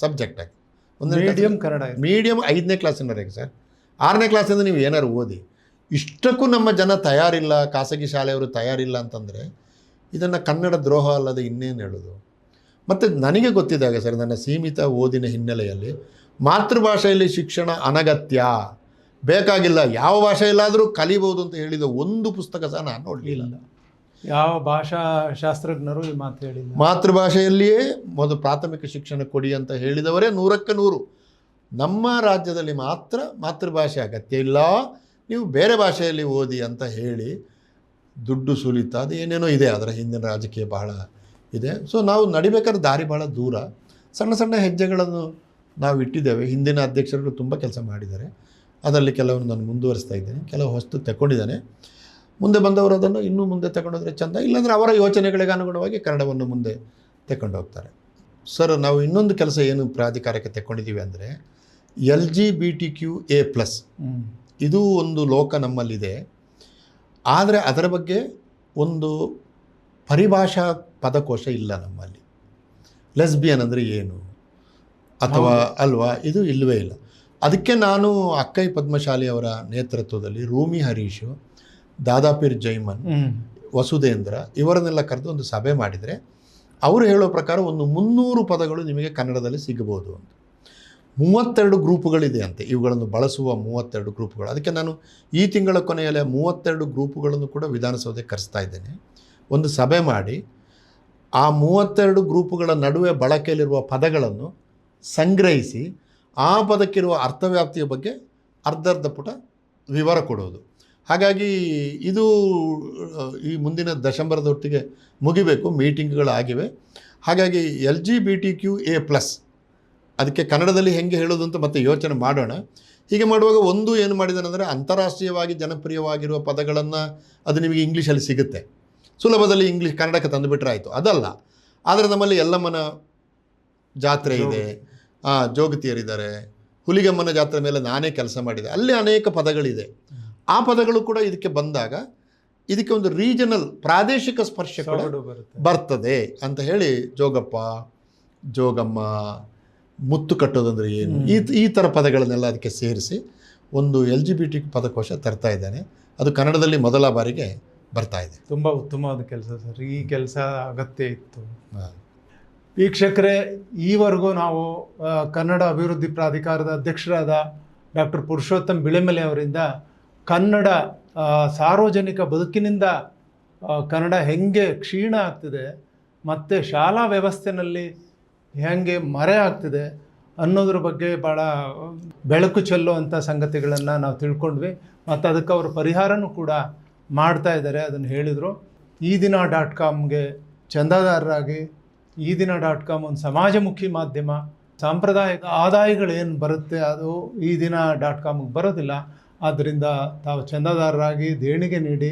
ಸಬ್ಜೆಕ್ಟಾಗಿ. ಮೀಡಿಯಂ ಕನ್ನಡ ಮೀಡಿಯಮ್ 5ನೇ ಕ್ಲಾಸಿನವರೆಗೆ ಸರ್. 6ನೇ ಕ್ಲಾಸಿಂದ ನೀವು ಏನಾದ್ರು ಓದಿ. ಇಷ್ಟಕ್ಕೂ ನಮ್ಮ ಜನ ತಯಾರಿಲ್ಲ, ಖಾಸಗಿ ಶಾಲೆಯವರು ತಯಾರಿಲ್ಲ ಅಂತಂದರೆ ಇದನ್ನು ಕನ್ನಡ ದ್ರೋಹ ಅಲ್ಲದೆ ಇನ್ನೇನು ಹೇಳೋದು? ಮತ್ತು ನನಗೆ ಗೊತ್ತಿದ್ದಾಗ ಸರ್, ನನ್ನ ಸೀಮಿತ ಓದಿನ ಹಿನ್ನೆಲೆಯಲ್ಲಿ ಮಾತೃಭಾಷೆಯಲ್ಲಿ ಶಿಕ್ಷಣ ಅನಗತ್ಯ, ಬೇಕಾಗಿಲ್ಲ, ಯಾವ ಭಾಷೆಯಲ್ಲಾದರೂ ಕಲಿಬೋದು ಅಂತ ಹೇಳಿದ ಒಂದು ಪುಸ್ತಕ ಸಹ ನಾನು ನೋಡಲಿಲ್ಲ. ಯಾವ ಭಾಷಾಶಾಸ್ತ್ರಜ್ಞರು ಈ ಮಾತು ಹೇಳಿಲ್ಲ. ಮಾತೃಭಾಷೆಯಲ್ಲಿಯೇ ಮೊದಲು ಪ್ರಾಥಮಿಕ ಶಿಕ್ಷಣ ಕೊಡಿ ಅಂತ ಹೇಳಿದವರೇ 100ಕ್ಕೆ 100. ನಮ್ಮ ರಾಜ್ಯದಲ್ಲಿ ಮಾತ್ರ ಮಾತೃಭಾಷೆ ಅಗತ್ಯ ಇಲ್ಲ, ನೀವು ಬೇರೆ ಭಾಷೆಯಲ್ಲಿ ಓದಿ ಅಂತ ಹೇಳಿ ದುಡ್ಡು ಸುಲಿತ ಅದು ಏನೇನೋ ಇದೆ. ಅದರ ಹಿಂದಿನ ರಾಜಕೀಯ ಬಹಳ ಇದೆ. ಸೊ ನಾವು ನಡಿಬೇಕಾದ್ರೆ ದಾರಿ ಭಾಳ ದೂರ. ಸಣ್ಣ ಸಣ್ಣ ಹೆಜ್ಜೆಗಳನ್ನು ನಾವು ಇಟ್ಟಿದ್ದೇವೆ. ಹಿಂದಿನ ಅಧ್ಯಕ್ಷರುಗಳು ತುಂಬ ಕೆಲಸ ಮಾಡಿದ್ದಾರೆ. ಅದರಲ್ಲಿ ಕೆಲವನ್ನು ನಾನು ಮುಂದುವರಿಸ್ತಾ ಇದ್ದೇನೆ, ಕೆಲವು ಹೊಸ್ತು ತಗೊಂಡಿದ್ದೇನೆ. ಮುಂದೆ ಬಂದವರು ಅದನ್ನು ಇನ್ನೂ ಮುಂದೆ ತಗೊಂಡೋದ್ರೆ ಚೆಂದ. ಇಲ್ಲಾಂದರೆ ಅವರ ಯೋಚನೆಗಳಿಗೆ ಅನುಗುಣವಾಗಿ ಕನ್ನಡವನ್ನು ಮುಂದೆ ತಗೊಂಡು ಹೋಗ್ತಾರೆ. ಸರ್, ನಾವು ಇನ್ನೊಂದು ಕೆಲಸ ಏನು ಪ್ರಾಧಿಕಾರಕ್ಕೆ ತಗೊಂಡಿದ್ದೀವಿ ಅಂದರೆ LGBTQA+. ಇದು ಒಂದು ಲೋಕ ನಮ್ಮಲ್ಲಿದೆ. ಆದರೆ ಅದರ ಬಗ್ಗೆ ಒಂದು ಪರಿಭಾಷಾ ಪದಕೋಶ ಇಲ್ಲ ನಮ್ಮಲ್ಲಿ. ಲೆಸ್ಬಿಯನ್ ಅಂದರೆ ಏನು ಅಥವಾ ಅಲ್ವಾ, ಇದು ಇಲ್ಲವೇ ಇಲ್ಲ. ಅದಕ್ಕೆ ನಾನು ಅಕ್ಕೈ ಪದ್ಮಶಾಲಿ ಅವರ ನೇತೃತ್ವದಲ್ಲಿ ರೂಮಿ ಹರೀಶು, ದಾದಾಪೀರ್ ಜೈಮನ್, ವಸುಧೇಂದ್ರ ಇವರನ್ನೆಲ್ಲ ಕರೆದು ಒಂದು ಸಭೆ ಮಾಡಿದರೆ ಅವರು ಹೇಳೋ ಪ್ರಕಾರ ಒಂದು 300 ಪದಗಳು ನಿಮಗೆ ಕನ್ನಡದಲ್ಲಿ ಸಿಗಬಹುದು ಅಂತ. 32 ಗ್ರೂಪುಗಳಿದೆ ಅಂತೆ ಇವುಗಳನ್ನು ಬಳಸುವ 32 ಗ್ರೂಪುಗಳು. ಅದಕ್ಕೆ ನಾನು ಈ ತಿಂಗಳ ಕೊನೆಯಲ್ಲಿ 32 ಗ್ರೂಪುಗಳನ್ನು ಕೂಡ ವಿಧಾನಸೌಧಕ್ಕೆ ಕರೆಸ್ತಾ ಇದ್ದೇನೆ. ಒಂದು ಸಭೆ ಮಾಡಿ ಆ 32 ಗ್ರೂಪುಗಳ ನಡುವೆ ಬಳಕೆಯಲ್ಲಿರುವ ಪದಗಳನ್ನು ಸಂಗ್ರಹಿಸಿ ಆ ಪದಕ್ಕಿರುವ ಅರ್ಥವ್ಯಾಪ್ತಿಯ ಬಗ್ಗೆ ಅರ್ಧ ಪುಟ ವಿವರ ಕೊಡುವುದು. ಹಾಗಾಗಿ ಇದು ಈ ಮುಂದಿನ ಡಿಸೆಂಬರ್ದ ಹೊತ್ತಿಗೆ ಮುಗಿಬೇಕು. ಮೀಟಿಂಗ್ಗಳಾಗಿವೆ. ಹಾಗಾಗಿ LGBTQA+, ಅದಕ್ಕೆ ಕನ್ನಡದಲ್ಲಿ ಹೆಂಗೆ ಹೇಳೋದು ಅಂತ ಮತ್ತೆ ಯೋಚನೆ ಮಾಡೋಣ. ಹೀಗೆ ಮಾಡುವಾಗ ಒಂದು ಏನು ಮಾಡಿದಾನೆಂದರೆ ಅಂತಾರಾಷ್ಟ್ರೀಯವಾಗಿ ಜನಪ್ರಿಯವಾಗಿರುವ ಪದಗಳನ್ನು ಅದು ನಿಮಗೆ ಇಂಗ್ಲೀಷಲ್ಲಿ ಸಿಗುತ್ತೆ, ಸುಲಭದಲ್ಲಿ ಕನ್ನಡಕ್ಕೆ ತಂದುಬಿಟ್ರೆ ಆಯಿತು. ಅದಲ್ಲ, ಆದರೆ ನಮ್ಮಲ್ಲಿ ಯಲ್ಲಮ್ಮನ ಜಾತ್ರೆ ಇದೆ, ಜೋಗತಿಯರಿದ್ದಾರೆ, ಹುಲಿಗೆಮ್ಮನ ಜಾತ್ರೆ ಮೇಲೆ ನಾನೇ ಕೆಲಸ ಮಾಡಿದೆ, ಅಲ್ಲಿ ಅನೇಕ ಪದಗಳಿದೆ. ಆ ಪದಗಳು ಕೂಡ ಇದಕ್ಕೆ ಬಂದಾಗ ಇದಕ್ಕೆ ಒಂದು ರೀಜನಲ್ ಪ್ರಾದೇಶಿಕ ಸ್ಪರ್ಶ ಕೂಡ ಬರ್ತದೆ ಅಂತ ಹೇಳಿ ಜೋಗಪ್ಪ, ಜೋಗಮ್ಮ, ಮುತ್ತು ಕಟ್ಟೋದಂದ್ರೆ ಏನು, ಈ ಥರ ಪದಗಳನ್ನೆಲ್ಲ ಅದಕ್ಕೆ ಸೇರಿಸಿ ಒಂದು LGBT ಪದಕೋಶ ತರ್ತಾ ಇದ್ದಾನೆ. ಅದು ಕನ್ನಡದಲ್ಲಿ ಮೊದಲ ಬಾರಿಗೆ ಬರ್ತಾ ಇದೆ. ತುಂಬ ಉತ್ತಮವಾದ ಕೆಲಸ ಸರ್, ಈ ಕೆಲಸ ಅಗತ್ಯ ಇತ್ತು. ವೀಕ್ಷಕರೇ, ಈವರೆಗೂ ನಾವು ಕನ್ನಡ ಅಭಿವೃದ್ಧಿ ಪ್ರಾಧಿಕಾರದ ಅಧ್ಯಕ್ಷರಾದ ಡಾಕ್ಟರ್ ಪುರುಷೋತ್ತಮ್ ಬಿಳೆಮಲೆ ಅವರಿಂದ ಕನ್ನಡ ಸಾರ್ವಜನಿಕ ಬದುಕಿನಿಂದ ಕನ್ನಡ ಹೆಂಗೆ ಕ್ಷೀಣ ಆಗ್ತಿದೆ ಮತ್ತು ಶಾಲಾ ವ್ಯವಸ್ಥೆಯಲ್ಲಿ ಹೆಂಗೆ ಮರೆ ಆಗ್ತಿದೆ ಅನ್ನೋದ್ರ ಬಗ್ಗೆ ಭಾಳ ಬೆಳಕು ಚೆಲ್ಲುವಂಥ ಸಂಗತಿಗಳನ್ನು ನಾವು ತಿಳ್ಕೊಂಡ್ವಿ. ಮತ್ತು ಅದಕ್ಕೆ ಅವರು ಪರಿಹಾರನೂ ಕೂಡ ಮಾಡ್ತಾ ಇದ್ದಾರೆ, ಅದನ್ನು ಹೇಳಿದರು. ಈ ದಿನ .comಗೆ ಚಂದಾದಾರರಾಗಿ, ಈ ದಿನ .com ಒಂದು ಸಮಾಜಮುಖಿ ಮಾಧ್ಯಮ. ಸಾಂಪ್ರದಾಯಿಕ ಆದಾಯಗಳೇನು ಬರುತ್ತೆ ಅದು ಈ ದಿನ .comಗೆ ಬರೋದಿಲ್ಲ. ಆದ್ದರಿಂದ ತಾವು ಚಂದಾದಾರರಾಗಿ ದೇಣಿಗೆ ನೀಡಿ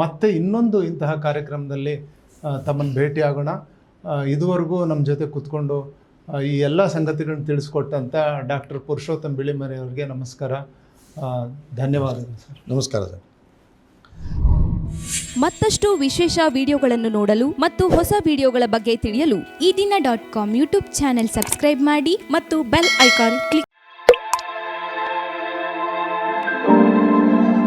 ಮತ್ತೆ ಇನ್ನೊಂದು ಇಂತಹ ಕಾರ್ಯಕ್ರಮದಲ್ಲಿ ತಮ್ಮನ್ನು ಭೇಟಿಯಾಗೋಣ. ಇದುವರೆಗೂ ನಮ್ಮ ಜೊತೆ ಕೂತ್ಕೊಂಡು ಈ ಎಲ್ಲ ಸಂಗತಿಗಳನ್ನು ತಿಳಿಸ್ಕೊಟ್ಟಂಥ ಡಾಕ್ಟರ್ ಪುರುಷೋತ್ತಮ್ ಬಿಳಿಮಲೆ ಅವರಿಗೆ ನಮಸ್ಕಾರ, ಧನ್ಯವಾದಗಳು ಸರ್. ನಮಸ್ಕಾರ ಸರ್. ಮತ್ತಷ್ಟು ವಿಶೇಷ ವಿಡಿಯೋಗಳನ್ನು ನೋಡಲು ಮತ್ತು ಹೊಸ ವಿಡಿಯೋಗಳ ಬಗ್ಗೆ ತಿಳಿಯಲು ಈ ದಿನ .com ಯೂಟ್ಯೂಬ್ ಚಾನೆಲ್ ಸಬ್ಸ್ಕ್ರೈಬ್ ಮಾಡಿ ಮತ್ತು ಬೆಲ್ ಐಕಾನ್ ಕ್ಲಿಕ್